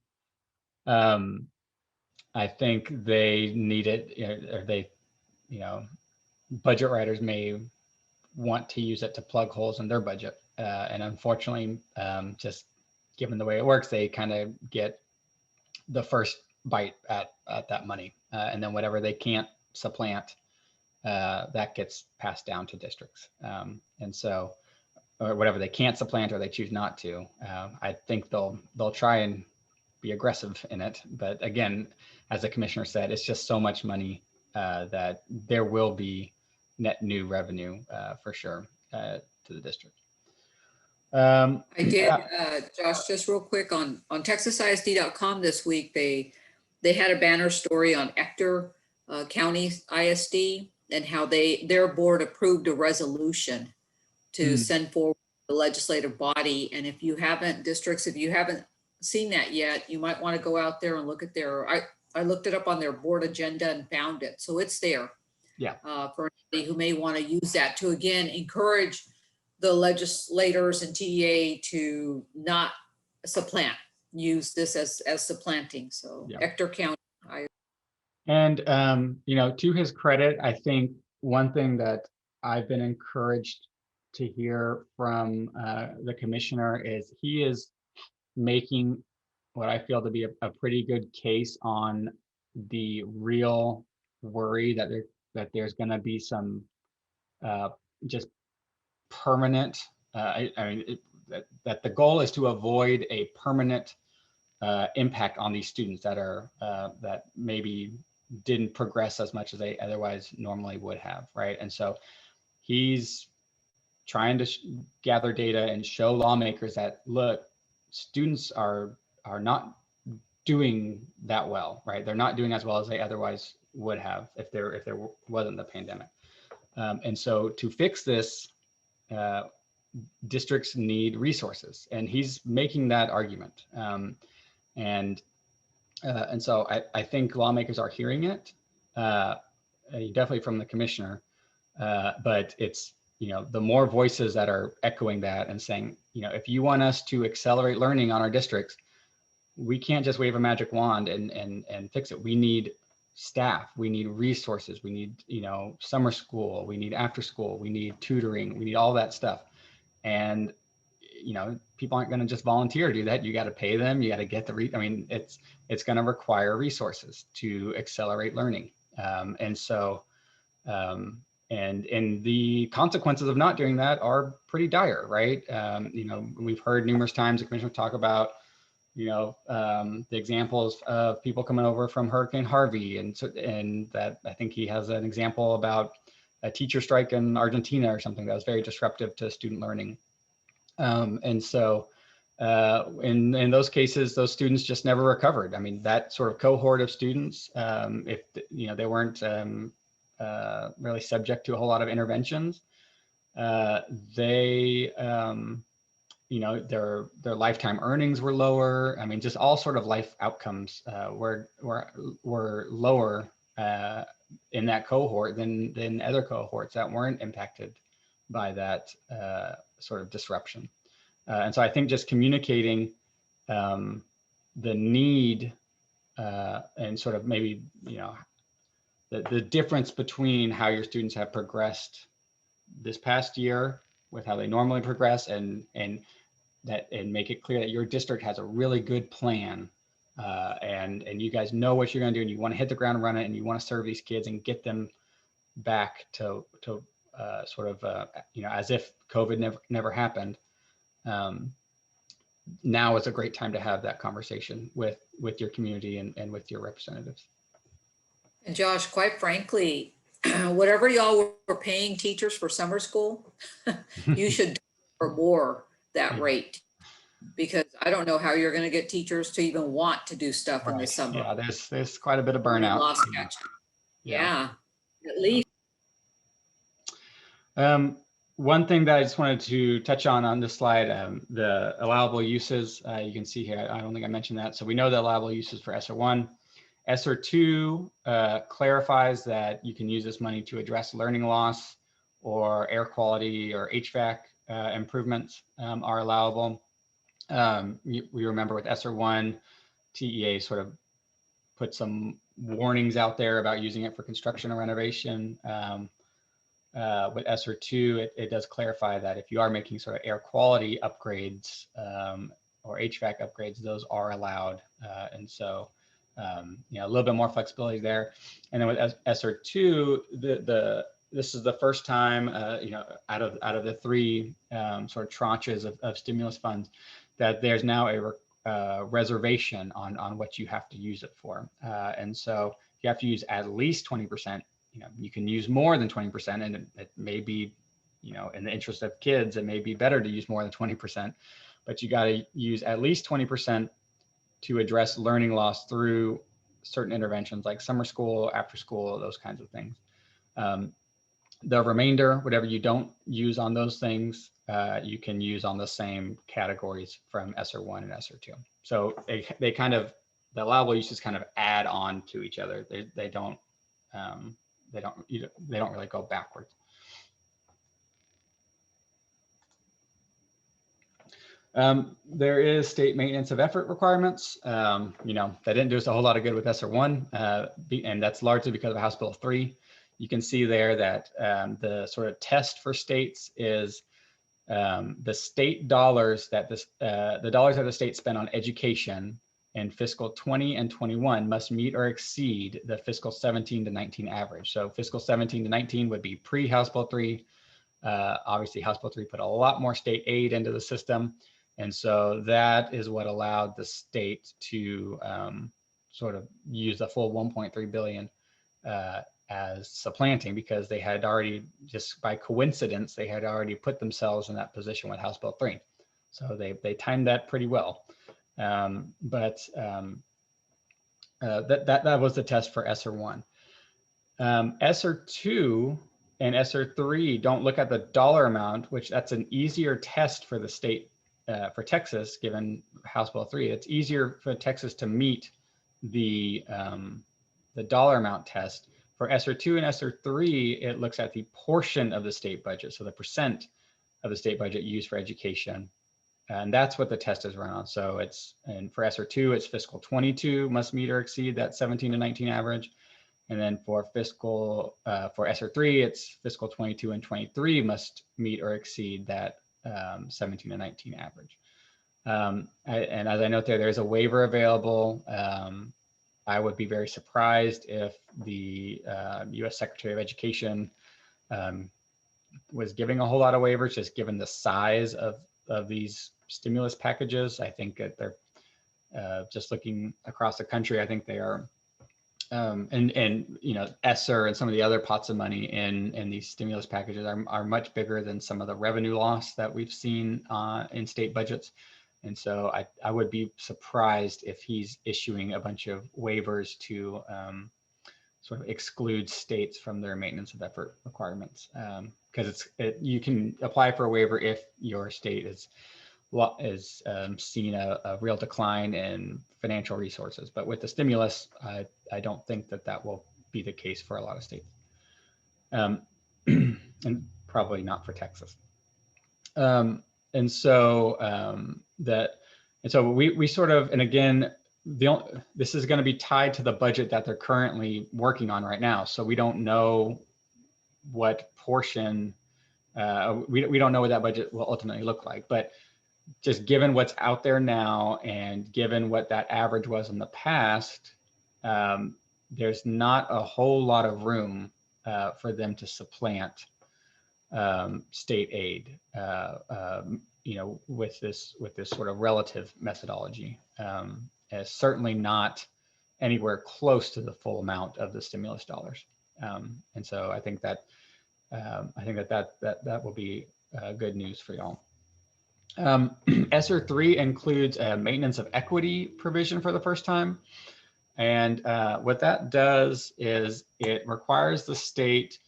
S1: I think they need it, or they, budget writers may want to use it to plug holes in their budget. And unfortunately, just given the way it works, they kind of get the first bite at that money. And then whatever they can't supplant, that gets passed down to districts. And so, or whatever they can't supplant or they choose not to, I think they'll try and be aggressive in it. But again, as the commissioner said, it's just so much money that there will be net new revenue for sure to the district.
S2: I did, Josh, just real quick on texasisd.com this week, they had a banner story on Ector County ISD and how their board approved a resolution to send forward the legislative body. And if you haven't seen that yet, you might want to go out there and look at I looked it up on their board agenda and found it. So it's there. Yeah. For anybody who may want to use that to, again, encourage the legislators and TEA to not supplant, use this as supplanting. So
S1: Yeah.
S2: Ector County.
S1: And, to his credit, I think one thing that I've been encouraged to hear from the commissioner is he is making what I feel to be a pretty good case on the real worry that there's going to be some just permanent. That the goal is to avoid a permanent impact on these students that maybe didn't progress as much as they otherwise normally would have, right? And so he's trying to gather data and show lawmakers that, look, students are not doing that well, right? They're not doing as well as they otherwise would have if there wasn't the pandemic. And so to fix this, districts need resources, and he's making that argument. And so I think lawmakers are hearing it, definitely from the commissioner, but it's, the more voices that are echoing that and saying, if you want us to accelerate learning on our districts, we can't just wave a magic wand and fix it. We need staff, we need resources, we need, summer school, we need after school, we need tutoring, we need all that stuff. And people aren't going to just volunteer to do that. You got to pay them. You got to get it's going to require resources to accelerate learning. And so, and the consequences of not doing that are pretty dire, right? We've heard numerous times the commissioner talk about, the examples of people coming over from Hurricane Harvey, and that I think he has an example about a teacher strike in Argentina or something that was very disruptive to student learning. And so in those cases, those students just never recovered. I mean, that sort of cohort of students, if they weren't really subject to a whole lot of interventions, they their lifetime earnings were lower. I mean, just all sort of life outcomes were lower in that cohort than other cohorts that weren't impacted by that sort of disruption. And so I think just communicating the need and sort of maybe, the difference between how your students have progressed this past year with how they normally progress, and make it clear that your district has a really good plan, and you guys know what you're going to do, and you want to hit the ground running, and you want to serve these kids and get them back to sort of as if COVID never happened. Now is a great time to have that conversation with your community and with your representatives.
S2: And Josh, quite frankly, whatever y'all were paying teachers for summer school, you should do for more that rate, because I don't know how you're going to get teachers to even want to do stuff in the summer.
S1: Yeah, there's quite a bit of burnout.
S2: Yeah, at least.
S1: One thing that I just wanted to touch on this slide, the allowable uses, you can see here, I don't think I mentioned that. So we know the allowable uses for ESSER 1. ESSER 2 clarifies that you can use this money to address learning loss or air quality or HVAC improvements are allowable. We remember with ESSER 1, TEA sort of put some warnings out there about using it for construction or renovation. With ESSER 2, it does clarify that if you are making sort of air quality upgrades or HVAC upgrades, those are allowed. And so, a little bit more flexibility there. And then with ESSER 2, this is the first time, out of the three sort of tranches of stimulus funds, that there's now a reservation on what you have to use it for. And so you have to use at least 20%. You can use more than 20%, and it may be, in the interest of kids, it may be better to use more than 20%, but you got to use at least 20% to address learning loss through certain interventions like summer school, after school, those kinds of things. The remainder, whatever you don't use on those things, you can use on the same categories from ESSER 1 and ESSER 2. So they kind of, the allowable uses kind of add on to each other. They don't really go backwards. There is state maintenance of effort requirements. You know, that didn't do us a whole lot of good with ESSER 1, and that's largely because of House Bill 3. You can see there that the sort of test for states is the state dollars that the dollars that the state spent on education in fiscal 20 and 21 must meet or exceed the fiscal 17 to 19 average. So fiscal 17 to 19 would be pre-House Bill 3. Obviously, House Bill 3 put a lot more state aid into the system. And so that is what allowed the state to sort of use the full 1.3 billion as supplanting, because they had already, just by coincidence, they had already put themselves in that position with House Bill 3. So they timed that pretty well. That was the test for ESSER 1. ESSER 2 and ESSER 3 don't look at the dollar amount, which that's an easier test for the state, for Texas, given House Bill 3. It's easier for Texas to meet the dollar amount test. For ESSER 2 and ESSER 3, it looks at the portion of the state budget, so the percent of the state budget used for education. And that's what the test is run on. So it's, and for ESSER 2, it's fiscal 22 must meet or exceed that 17 to 19 average. And then for for ESSER 3, it's fiscal 22 and 23 must meet or exceed that 17 to 19 average. And as I note there's a waiver available. I would be very surprised if the U.S. Secretary of Education was giving a whole lot of waivers, just given the size of these stimulus packages. I think that they're just looking across the country. I think they are, and you know, ESSER and some of the other pots of money in these stimulus packages are much bigger than some of the revenue loss that we've seen in state budgets. And so I would be surprised if he's issuing a bunch of waivers to sort of exclude states from their maintenance of effort requirements, because you can apply for a waiver if your state is seen a real decline in financial resources. But with the stimulus, I don't think that will be the case for a lot of states, and probably not for Texas. And so we sort of, and again, this is going to be tied to the budget that they're currently working on right now. So we don't know what portion, we don't know what that budget will ultimately look like. But just given what's out there now, and given what that average was in the past, there's not a whole lot of room for them to supplant state aid, you know, with this sort of relative methodology. Certainly not anywhere close to the full amount of the stimulus dollars. And so I think that will be good news for y'all. ESSER 3 includes a maintenance of equity provision for the first time. And what that does is it requires the state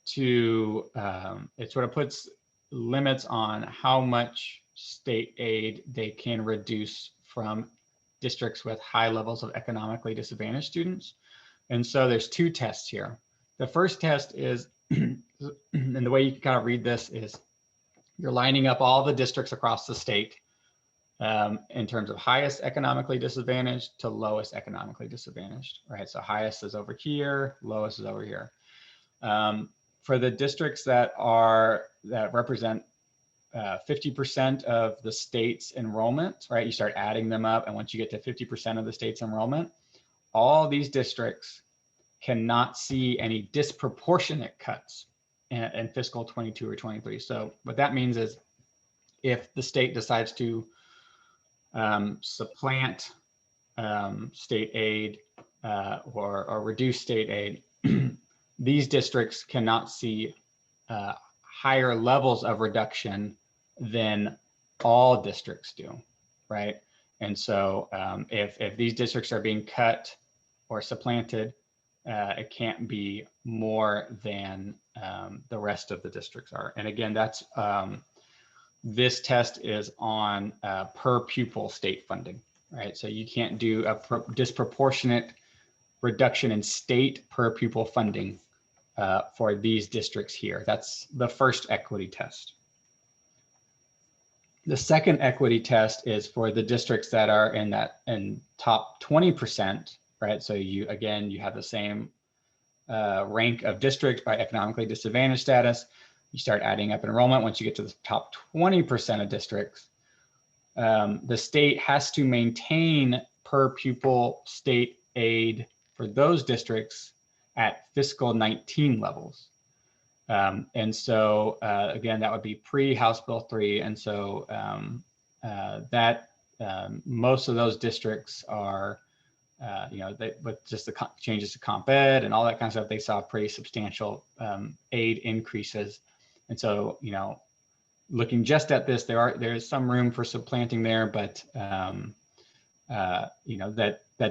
S1: to, it sort of puts limits on how much state aid they can reduce from districts with high levels of economically disadvantaged students. And so there's two tests here. The first test is, and the way you can kind of read this is, you're lining up all the districts across the state in terms of highest economically disadvantaged to lowest economically disadvantaged, right? So highest is over here, lowest is over here. For the districts that represent 50% of the state's enrollment, right? You start adding them up, and once you get to 50% of the state's enrollment, all these districts cannot see any disproportionate cuts in fiscal 22 or 23. So what that means is, if the state decides to supplant state aid or reduce state aid, these districts cannot see higher levels of reduction than all districts do, right? And so if these districts are being cut or supplanted, it can't be more than the rest of the districts are. And again, that's this test is on per pupil state funding, right? So you can't do a disproportionate reduction in state per pupil funding for these districts here. That's the first equity test. The second equity test is for the districts that are in top 20%, right? So you have the same rank of districts by economically disadvantaged status. You start adding up enrollment once you get to the top 20% of districts. The state has to maintain per pupil state aid for those districts at fiscal 19 levels. And so again, that would be pre-House Bill 3. And so most of those districts are, with just the changes to Comp Ed and all that kind of stuff, they saw pretty substantial aid increases. And so, looking just at this, there is some room for supplanting there, but that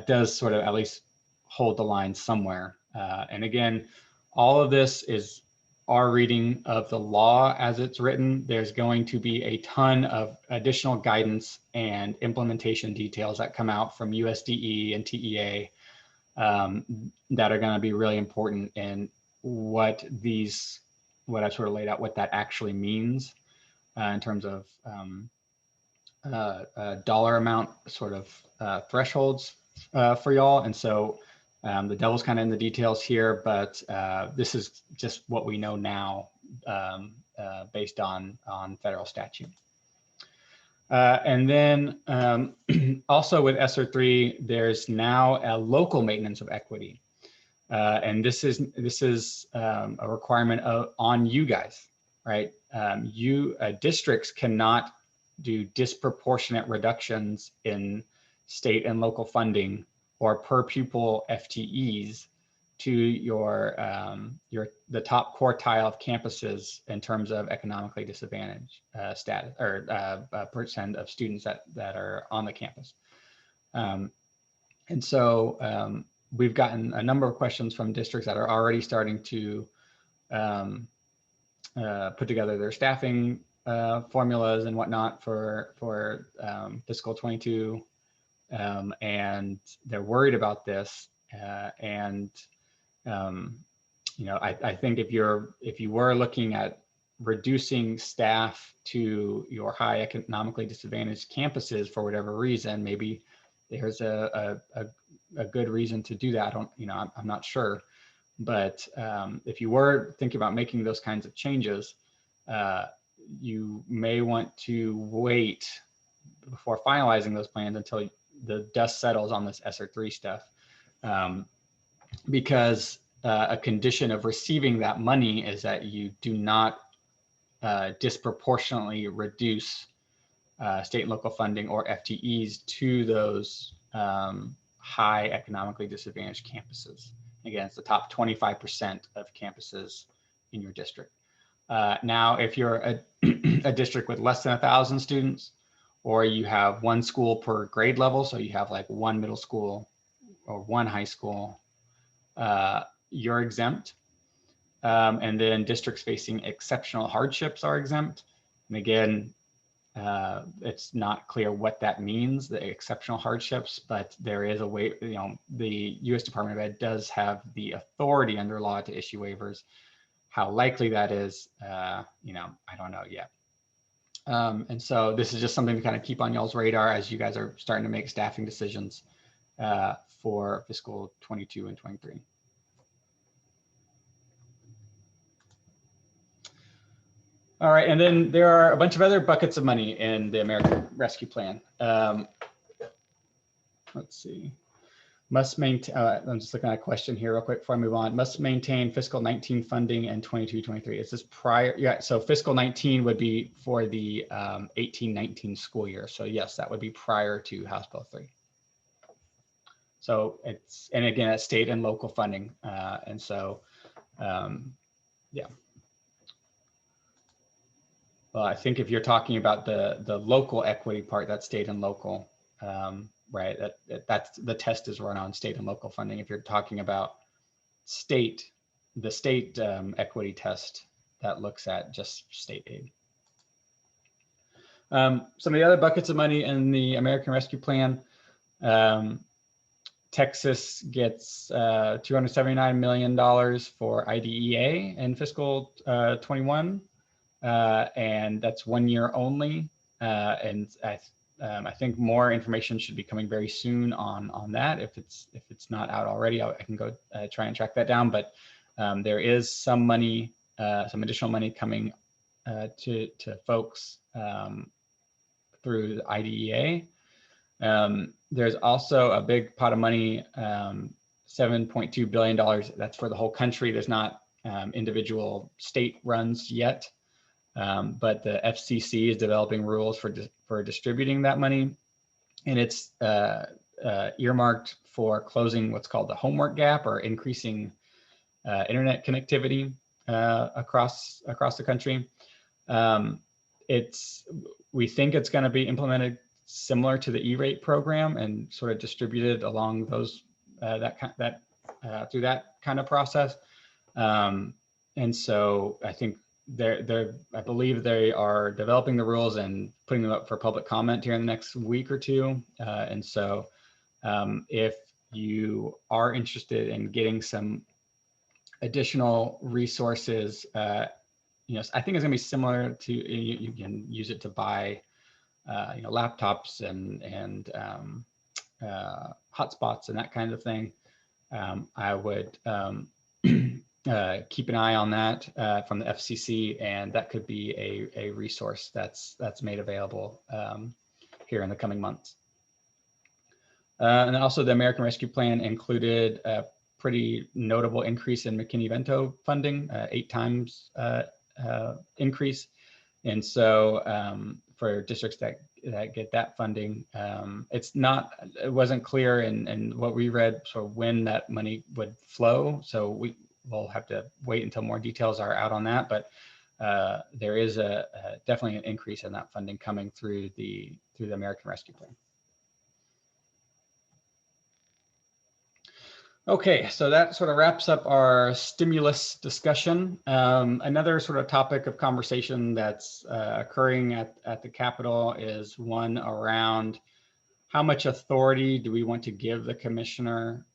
S1: does sort of at least hold the line somewhere. And again, all of this is our reading of the law as it's written. There's going to be a ton of additional guidance and implementation details that come out from USDE and TEA that are going to be really important in what I sort of laid out, what that actually means in terms of dollar amount sort of thresholds for y'all. And so the devil's kind of in the details here, but this is just what we know now based on federal statute. And then also with ESSER 3, there's now a local maintenance of equity. And this is a requirement on you guys, right? Districts cannot do disproportionate reductions in state and local funding or per pupil FTEs to the top quartile of campuses in terms of economically disadvantaged status or percent of students that are on the campus. And so we've gotten a number of questions from districts that are already starting to put together their staffing formulas and whatnot for fiscal 22. And they're worried about this. I think if you were looking at reducing staff to your high economically disadvantaged campuses for whatever reason, maybe there's a good reason to do that. I'm not sure, but if you were thinking about making those kinds of changes, you may want to wait before finalizing those plans until the dust settles on this ESSER 3 stuff, because a condition of receiving that money is that you do not disproportionately reduce state and local funding or FTEs to those high economically disadvantaged campuses. Again, it's the top 25% of campuses in your district. Now, if you're a district with less than 1,000 students, or you have one school per grade level, so you have like one middle school or one high school, you're exempt. And then districts facing exceptional hardships are exempt. And again, it's not clear what that means, the exceptional hardships, but there is a way, the U.S. Department of Ed does have the authority under law to issue waivers. How likely that is, I don't know yet. And so this is just something to kind of keep on y'all's radar as you guys are starting to make staffing decisions for fiscal 22 and 23. All right, and then there are a bunch of other buckets of money in the American Rescue Plan. Let's see. Must maintain, I'm just looking at a question here real quick before I move on. Must maintain fiscal 19 funding and 22-23. Is this prior? Yeah, so fiscal 19 would be for the 18-19 school year. So yes, that would be prior to House Bill 3. So it's, and again, it's state and local funding. And so, yeah. Well, I think if you're talking about the local equity part, that's state and local. Right, that's the test is run on state and local funding. If you're talking about the state equity test, that looks at just state aid. Some of the other buckets of money in the American Rescue Plan, Texas gets $279 million for IDEA in fiscal 21, and that's 1 year only. and I think more information should be coming very soon on that. If it's not out already, I can go try and track that down. But there is some money, some additional money coming to folks through the IDEA. There's also a big pot of money, $7.2 billion. That's for the whole country. There's not individual state runs yet, but the FCC is developing rules for distributing that money, and it's earmarked for closing what's called the homework gap, or increasing internet connectivity across the country. We think it's going to be implemented similar to the E-rate program and sort of distributed along those through that kind of process. And so I think I believe they are developing the rules and putting them up for public comment here in the next week or two. And so if you are interested in getting some additional resources, I think it's gonna be similar to, you can use it to buy laptops and hotspots and that kind of thing. I would keep an eye on that from the FCC, and that could be a resource that's made available here in the coming months. And then also the American Rescue Plan included a pretty notable increase in McKinney-Vento funding, 8 times increase. And so for districts that get that funding, it wasn't clear in what we read for when that money would flow. So we'll have to wait until more details are out on that. But there is definitely an increase in that funding coming through the American Rescue Plan. Okay, so that sort of wraps up our stimulus discussion. Another sort of topic of conversation that's occurring at the Capitol is one around how much authority do we want to give the commissioner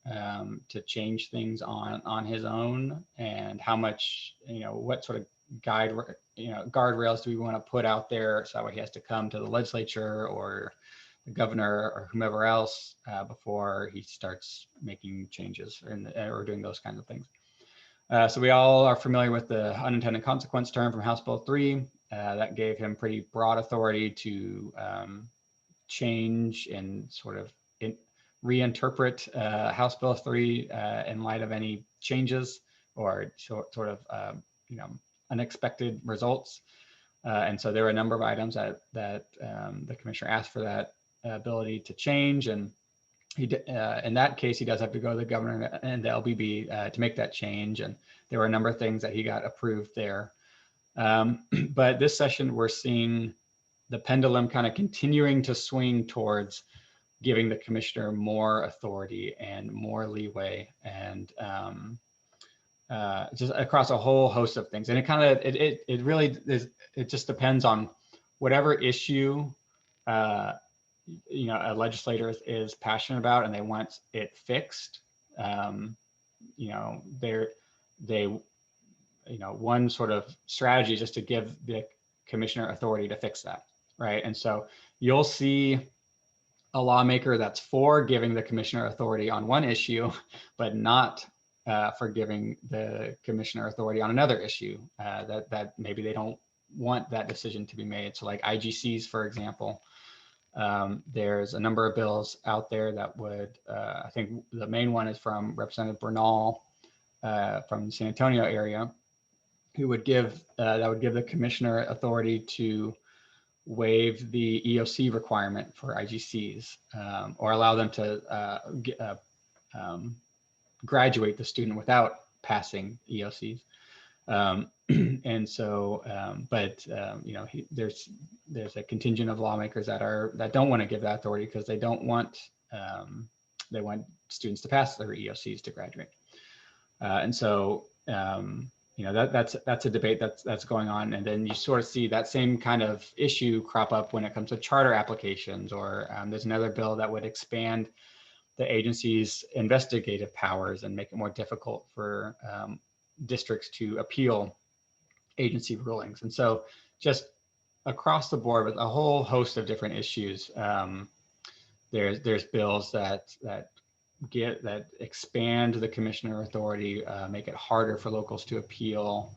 S1: to change things on his own, and how much, what sort of guardrails do we want to put out there so that way he has to come to the legislature or the governor or whomever else before he starts making changes or doing those kinds of things. So we all are familiar with the unintended consequence term from House Bill 3 that gave him pretty broad authority to change and sort of reinterpret House Bill 3 in light of any changes or sort of unexpected results. And so there were a number of items that the commissioner asked for that ability to change, and he in that case he does have to go to the governor and the LBB to make that change, and there were a number of things that he got approved there. But this session we're seeing the pendulum kind of continuing to swing towards giving the commissioner more authority and more leeway, and just across a whole host of things. And it really is, it just depends on whatever issue a legislator is passionate about and they want it fixed. One sort of strategy is just to give the commissioner authority to fix that, right? And so you'll see a lawmaker that's for giving the commissioner authority on one issue, but not for giving the commissioner authority on another issue that maybe they don't want that decision to be made. So like IGCs, for example, there's a number of bills out there that would, I think the main one is from Representative Bernal from the San Antonio area, who would give the commissioner authority to waive the EOC requirement for IGCs, or allow them to graduate the student without passing EOCs. And so, there's a contingent of lawmakers that don't want to give that authority because they don't want they want students to pass their EOCs to graduate. And so that's a debate that's going on. And then you sort of see that same kind of issue crop up when it comes to charter applications, or there's another bill that would expand the agency's investigative powers and make it more difficult for districts to appeal agency rulings. And so just across the board with a whole host of different issues. There's bills that expand the commissioner authority, make it harder for locals to appeal,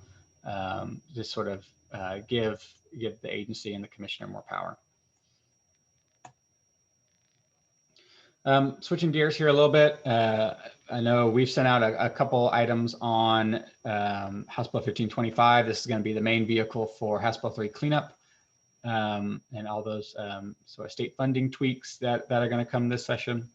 S1: just sort of give the agency and the commissioner more power. Switching gears here a little bit, I know we've sent out a couple items on House Bill 1525. This is going to be the main vehicle for House Bill 3 cleanup, and all those sort of state funding tweaks that are going to come this session.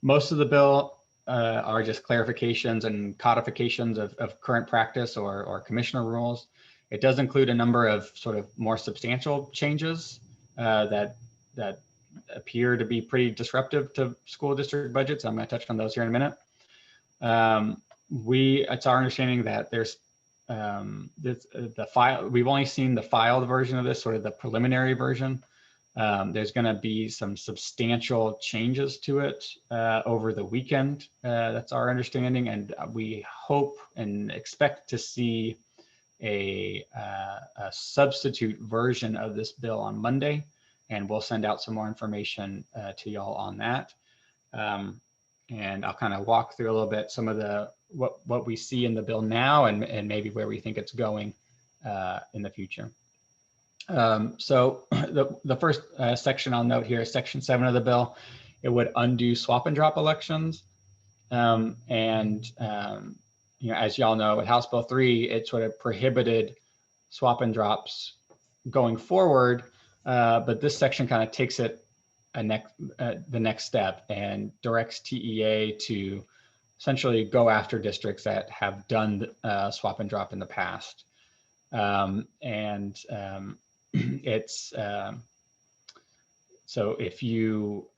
S1: Most of the bill are just clarifications and codifications of current practice or commissioner rules. It does include a number of sort of more substantial changes that appear to be pretty disruptive to school district budgets. I'm going to touch on those here in a minute. It's our understanding that there's the file. We've only seen the filed version of this, sort of the preliminary version. There's going to be some substantial changes to it over the weekend. That's our understanding, and we hope and expect to see a substitute version of this bill on Monday, and we'll send out some more information to y'all on that. And I'll kind of walk through a little bit some of the what we see in the bill now, and maybe where we think it's going in the future. So the first section I'll note here is Section 7 of the bill. It would undo swap and drop elections. You know, as y'all know, with House Bill 3, it sort of prohibited swap and drops going forward. But this section kind of takes it the next step and directs TEA to essentially go after districts that have done swap and drop in the past. It's so if you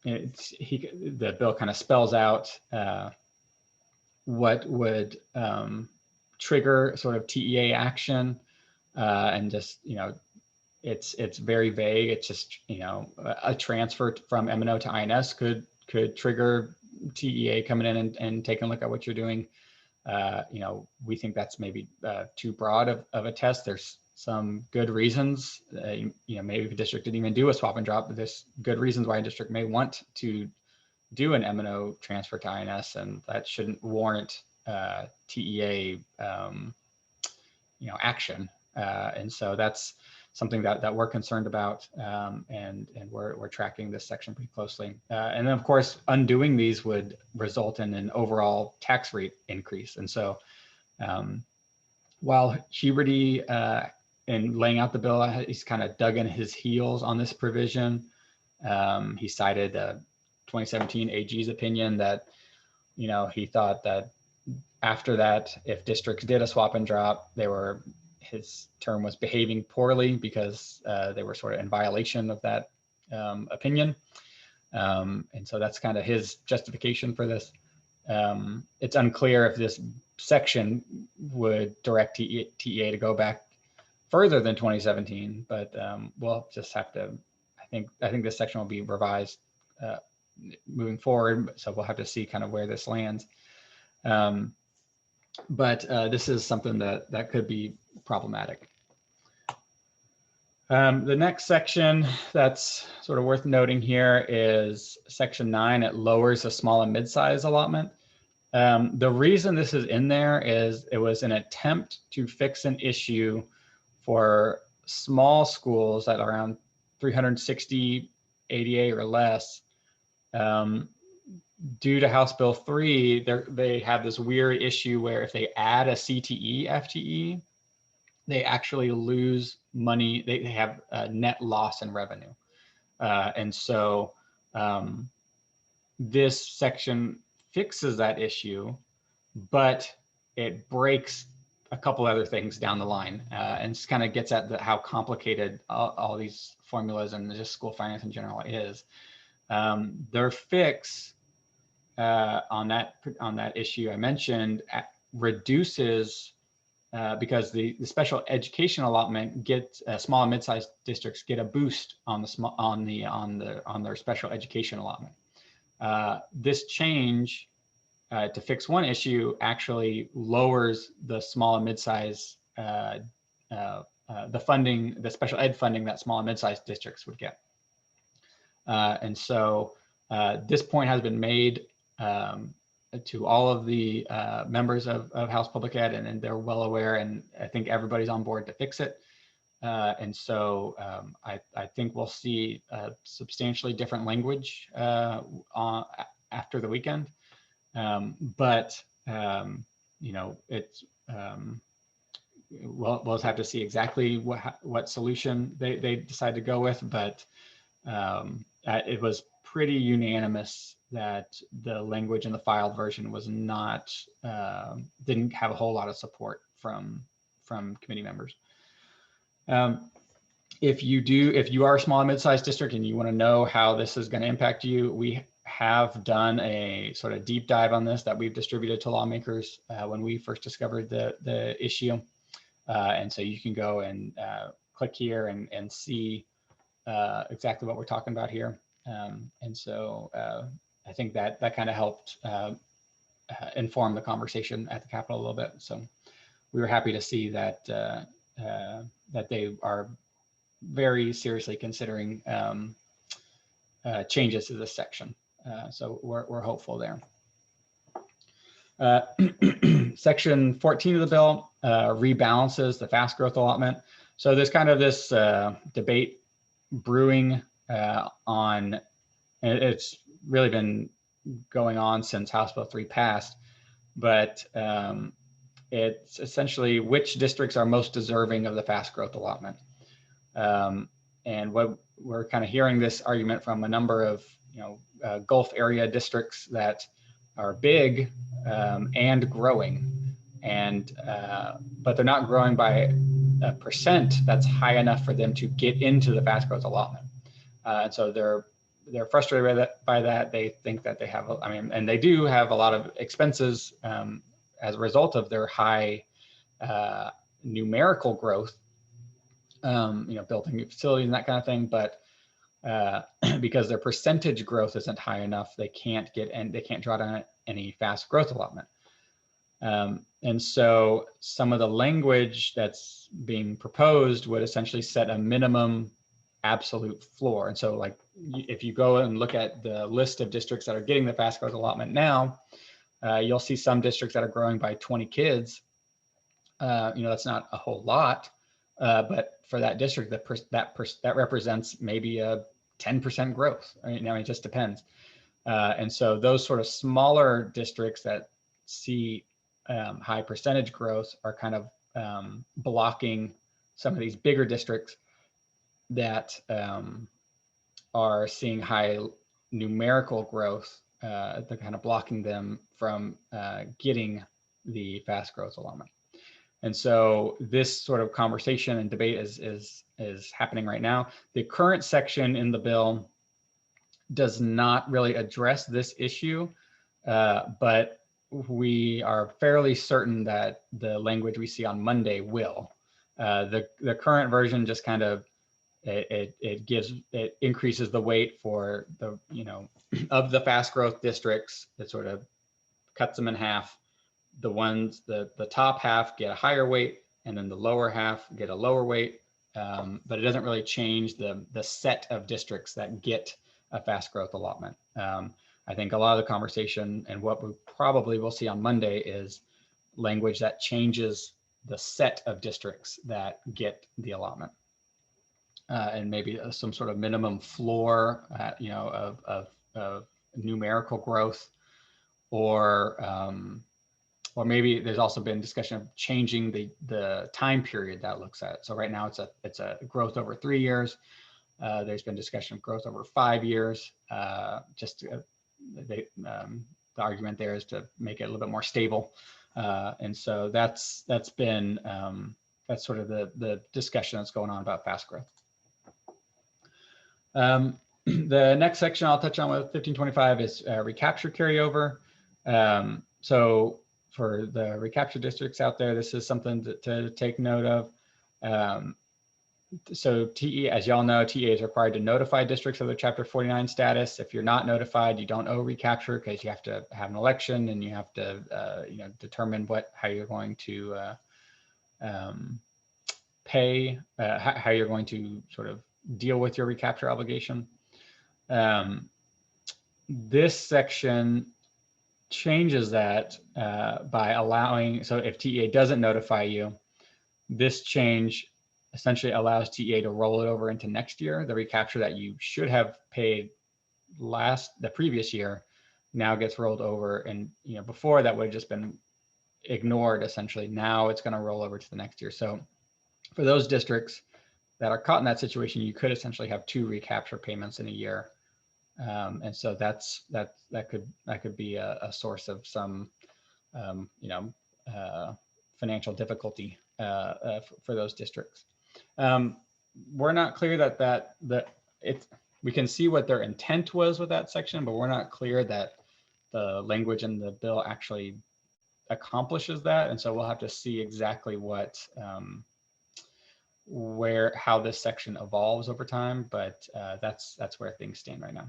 S1: the bill kind of spells out what would trigger sort of TEA action, and just, you know, it's very vague. It's just, you know, a transfer from M&O to INS could trigger TEA coming in and taking a look at what you're doing. You know, we think that's maybe too broad of a test. There's some good reasons, you know, maybe if a district didn't even do a swap and drop, but there's good reasons why a district may want to do an M&O transfer to INS, and that shouldn't warrant TEA, you know, action. And so that's something that we're concerned about, and we're tracking this section pretty closely. And then, of course, undoing these would result in an overall tax rate increase. And so while Huberty, in laying out the bill, he's kind of dug in his heels on this provision. He cited 2017 AG's opinion that, you know, he thought that after that, if districts did a swap and drop, his term was behaving poorly because they were sort of in violation of that opinion. And so that's kind of his justification for this. It's unclear if this section would direct TEA to go back further than 2017, but we'll just have to, I think this section will be revised moving forward. So we'll have to see kind of where this lands. But this is something that could be problematic. The next section that's sort of worth noting here is Section 9. It lowers the small and mid-size allotment. The reason this is in there is it was an attempt to fix an issue for small schools at around 360 ADA or less. Due to House Bill 3, they have this weird issue where if they add a CTE FTE, they actually lose money. They have a net loss in revenue. And so this section fixes that issue, but it breaks a couple other things down the line, and just kind of gets at how complicated all these formulas and just school finance in general is. Their fix on that issue I mentioned reduces, because the special education allotment gets small and mid-sized districts get a boost on their special education allotment. This change to fix one issue actually lowers the small and mid-size the funding, the special ed funding that small and mid-sized districts would get. And so this point has been made to all of the members of House Public Ed, and they're well aware, and I think everybody's on board to fix it. And so I think we'll see substantially different language after the weekend. But it's we'll just have to see exactly what solution they decide to go with. But it was pretty unanimous that the language in the filed version was not didn't have a whole lot of support from committee members. If you are a small and mid-sized district and you want to know how this is going to impact you, we have done a sort of deep dive on this that we've distributed to lawmakers when we first discovered the issue. And so you can go and click here and see exactly what we're talking about here. And so I think that kind of helped inform the conversation at the Capitol a little bit. So we were happy to see that that they are very seriously considering changes to this section. So we're hopeful there. Section 14 of the bill rebalances the fast growth allotment. So there's kind of this debate brewing on, and it's really been going on since House Bill 3 passed, but it's essentially which districts are most deserving of the fast growth allotment. And what we're kind of hearing this argument from a number of Gulf area districts that are big and growing, and but they're not growing by a percent that's high enough for them to get into the fast growth allotment. And so they're frustrated by that. They think that they have, and they do have a lot of expenses as a result of their high numerical growth, building new facilities and that kind of thing. But because their percentage growth isn't high enough, they can't draw down any fast growth allotment. And so some of the language that's being proposed would essentially set a minimum absolute floor. And so like if you go and look at the list of districts that are getting the fast growth allotment now, you'll see some districts that are growing by 20 kids. That's not a whole lot, but for that district, that represents maybe a 10% growth. It just depends. And so those sort of smaller districts that see high percentage growth are kind of blocking some of these bigger districts that are seeing high numerical growth. They're kind of blocking them from getting the fast growth allotment. And so this sort of conversation and debate is happening right now. The current section in the bill does not really address this issue, but we are fairly certain that the language we see on Monday will. The current version just kind of it increases the weight for the of the fast growth districts. It sort of cuts them in half. The top half get a higher weight, and then the lower half get a lower weight. But it doesn't really change the set of districts that get a fast growth allotment. I think a lot of the conversation and what we probably will see on Monday is language that changes the set of districts that get the allotment, and maybe some sort of minimum floor, of numerical growth, or maybe there's also been discussion of changing the time period that looks at it. So right now it's a growth over 3 years. There's been discussion of growth over 5 years. The argument there is to make it a little bit more stable. And so that's been that's sort of the discussion that's going on about fast growth. The next section I'll touch on with 1525 is recapture carryover. So for the recapture districts out there, this is something to take note of. So TE, as y'all know, TE is required to notify districts of their Chapter 49 status. If you're not notified, you don't owe recapture, because you have to have an election and you have to determine how you're going to pay, how you're going to sort of deal with your recapture obligation. This section changes that by allowing, so if TEA doesn't notify you, this change essentially allows TEA to roll it over into next year. The recapture that you should have paid the previous year now gets rolled over, and before that would have just been ignored essentially. Now it's going to roll over to the next year. So for those districts that are caught in that situation, you could essentially have 2 recapture payments in a year. And so that could be a source of some financial difficulty for those districts. We're not clear that we can see what their intent was with that section, but we're not clear that the language in the bill actually accomplishes that. And so we'll have to see exactly how this section evolves over time, but that's where things stand right now.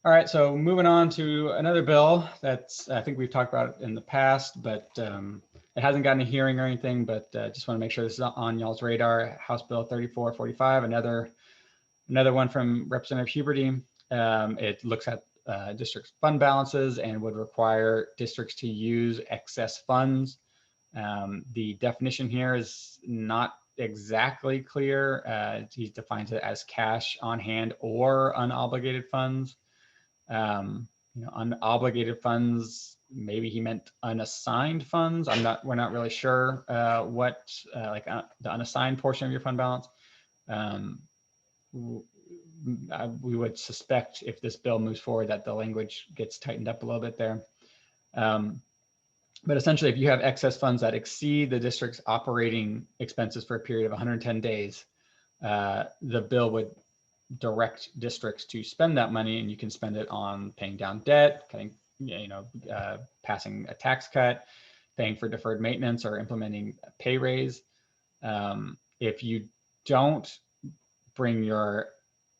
S1: All right, so moving on to another bill that's, I think we've talked about it in the past, but it hasn't gotten a hearing or anything, but just want to make sure this is on y'all's radar. House Bill 3445, another one from Representative Huberty. It looks at districts' fund balances and would require districts to use excess funds. The definition here is not exactly clear. He defines it as cash on hand or unobligated funds. Unobligated funds, maybe he meant unassigned funds. We're not really sure what the unassigned portion of your fund balance. We would suspect if this bill moves forward that the language gets tightened up a little bit there. But essentially, if you have excess funds that exceed the district's operating expenses for a period of 110 days, the bill would direct districts to spend that money, and you can spend it on paying down debt, passing a tax cut, paying for deferred maintenance, or implementing a pay raise. If you don't bring your,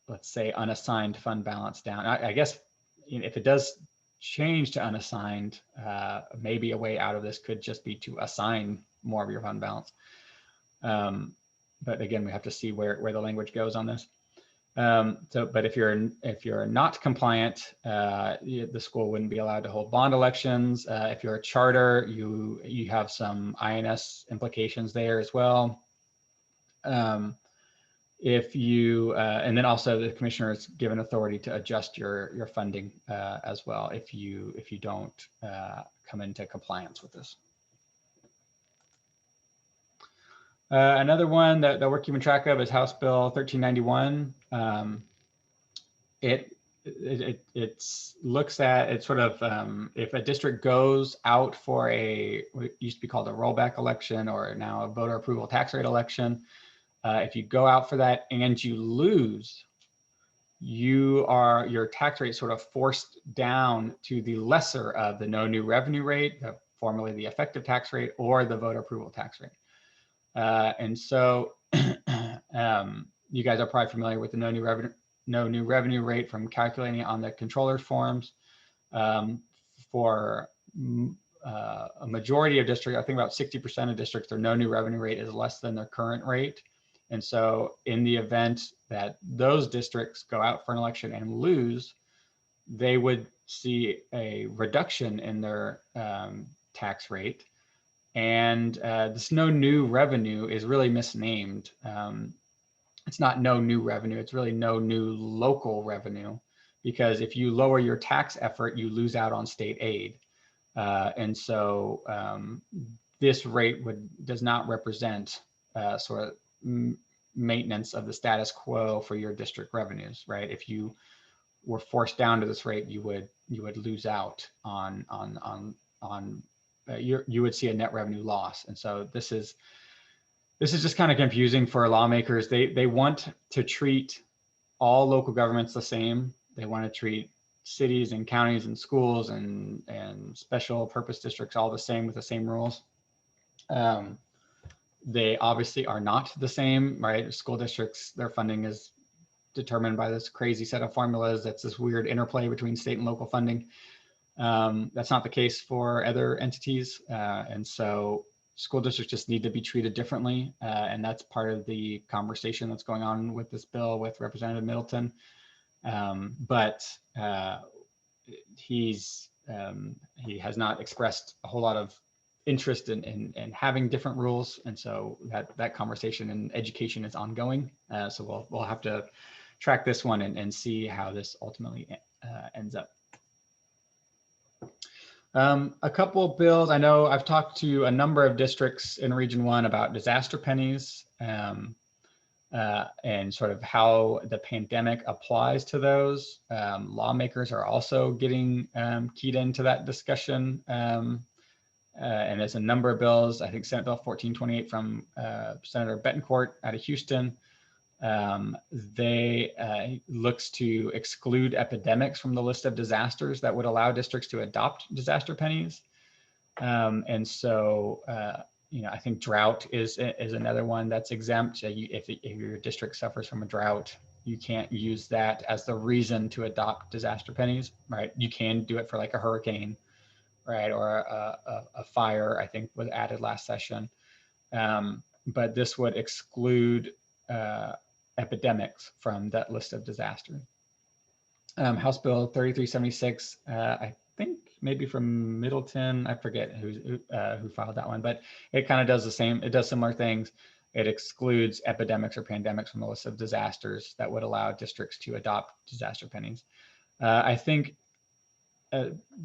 S1: let's say, unassigned fund balance down, I guess if it does change to unassigned, maybe a way out of this could just be to assign more of your fund balance. But again, we have to see where the language goes on this. But if you're not compliant, the school wouldn't be allowed to hold bond elections. If you're a charter, you have some INS implications there as well. If you and then also the commissioner is given authority to adjust your funding as well if you don't come into compliance with this. Another one that we're keeping track of is House Bill 1391. It looks at it sort of if a district goes out for what used to be called a rollback election, or now a voter approval tax rate election. If you go out for that and you lose, your tax rate sort of forced down to the lesser of the no new revenue rate, formerly the effective tax rate, or the voter approval tax rate. And so you guys are probably familiar with the no new revenue rate from calculating on the controller's forms. For a majority of districts, I think about 60% of districts, their no new revenue rate is less than their current rate. And so in the event that those districts go out for an election and lose, they would see a reduction in their tax rate. And this no new revenue is really misnamed. It's not no new revenue, it's really no new local revenue, because if you lower your tax effort, you lose out on state aid. And so this rate does not represent sort of maintenance of the status quo for your district revenues, right? If you were forced down to this rate, you would lose out you would see a net revenue loss. And so this is just kind of confusing for lawmakers. They want to treat all local governments the same. They want to treat cities and counties and schools and special purpose districts all the same with the same rules. They obviously are not the same, right? School districts, their funding is determined by this crazy set of formulas. That's this weird interplay between state and local funding. That's not the case for other entities. And so school districts just need to be treated differently. And that's part of the conversation that's going on with this bill with Representative Middleton. But he has not expressed a whole lot of interest in having different rules. And so that conversation in education is ongoing. So we'll have to track this one and see how this ultimately ends up. A couple of bills. I know I've talked to a number of districts in Region 1 about disaster pennies and sort of how the pandemic applies to those. Lawmakers are also getting keyed into that discussion. And there's a number of bills. I think Senate Bill 1428 from Senator Betancourt out of Houston. They looks to exclude epidemics from the list of disasters that would allow districts to adopt disaster pennies. And so, I think drought is another one that's exempt. If your district suffers from a drought, you can't use that as the reason to adopt disaster pennies, right? You can do it for like a hurricane, right? Or a fire, I think was added last session. But this would exclude epidemics from that list of disasters. House Bill 3376, I think maybe from Middleton, I forget who filed that one, but it kind of does the same, it does similar things. It excludes epidemics or pandemics from the list of disasters that would allow districts to adopt disaster pennies. I think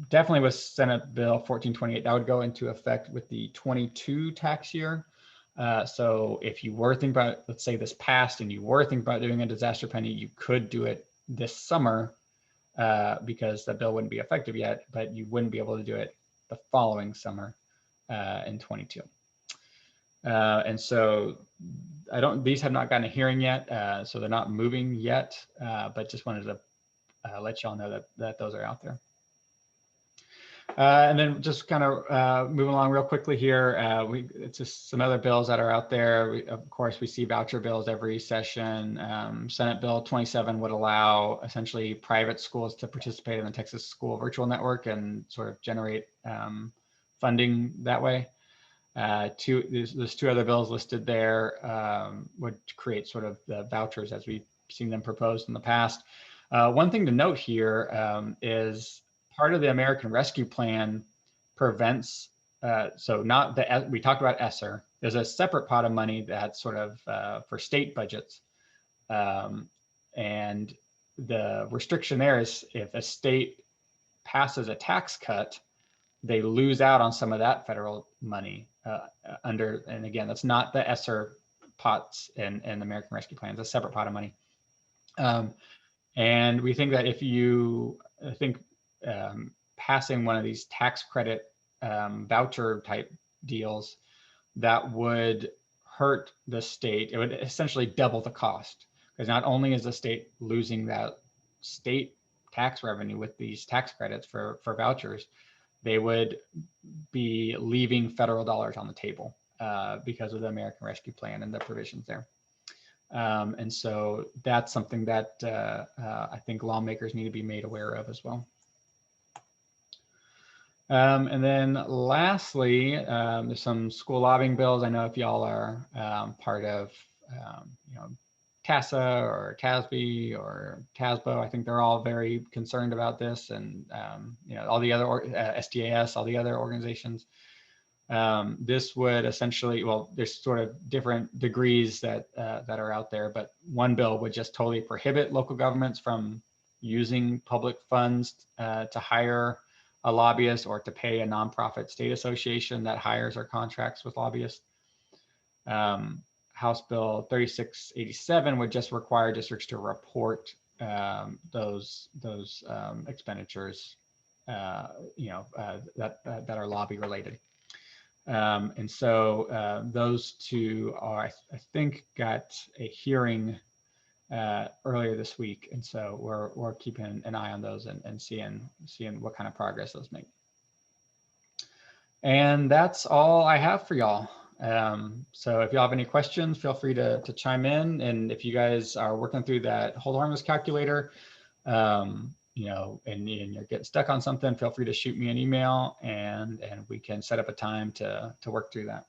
S1: definitely with Senate Bill 1428, that would go into effect with the 22 tax year. So if you were thinking about, let's say this passed and you were thinking about doing a disaster penny, you could do it this summer because the bill wouldn't be effective yet, but you wouldn't be able to do it the following summer in 22. And so these have not gotten a hearing yet, so they're not moving yet, but just wanted to let y'all know that those are out there. And then just kind of moving along real quickly here, it's just some other bills that are out there. Of course, we see voucher bills every session. Senate Bill 27 would allow essentially private schools to participate in the Texas School Virtual Network and sort of generate funding that way. There's two other bills listed there would create sort of the vouchers as we've seen them proposed in the past. One thing to note here is part of the American Rescue Plan prevents, so not the, we talked about ESSER, there's a separate pot of money that's sort of for state budgets. And the restriction there is if a state passes a tax cut, they lose out on some of that federal money and again, that's not the ESSER pots and the American Rescue Plan, it's a separate pot of money. And we think that if you passing one of these tax credit voucher type deals, that would hurt the state. It would essentially double the cost, because not only is the state losing that state tax revenue with these tax credits for vouchers, they would be leaving federal dollars on the table because of the American Rescue Plan and the provisions there. And so that's something that I think lawmakers need to be made aware of as well. And then lastly, there's some school lobbying bills. I know if y'all are part of, TASA or TASB or TASBO, I think they're all very concerned about this, and all the other SDAS, all the other organizations. This would essentially, well, there's sort of different degrees that are out there, but one bill would just totally prohibit local governments from using public funds to hire a lobbyist or to pay a nonprofit state association that hires or contracts with lobbyists. House Bill 3687 would just require districts to report those expenditures, that are lobby related. And so those two are, I think, got a hearing earlier this week, and so we're keeping an eye on those and seeing what kind of progress those make. And that's all I have for y'all. So if y'all have any questions, feel free to chime in. And if you guys are working through that hold harmless calculator, and you're getting stuck on something, feel free to shoot me an email and we can set up a time to work through that.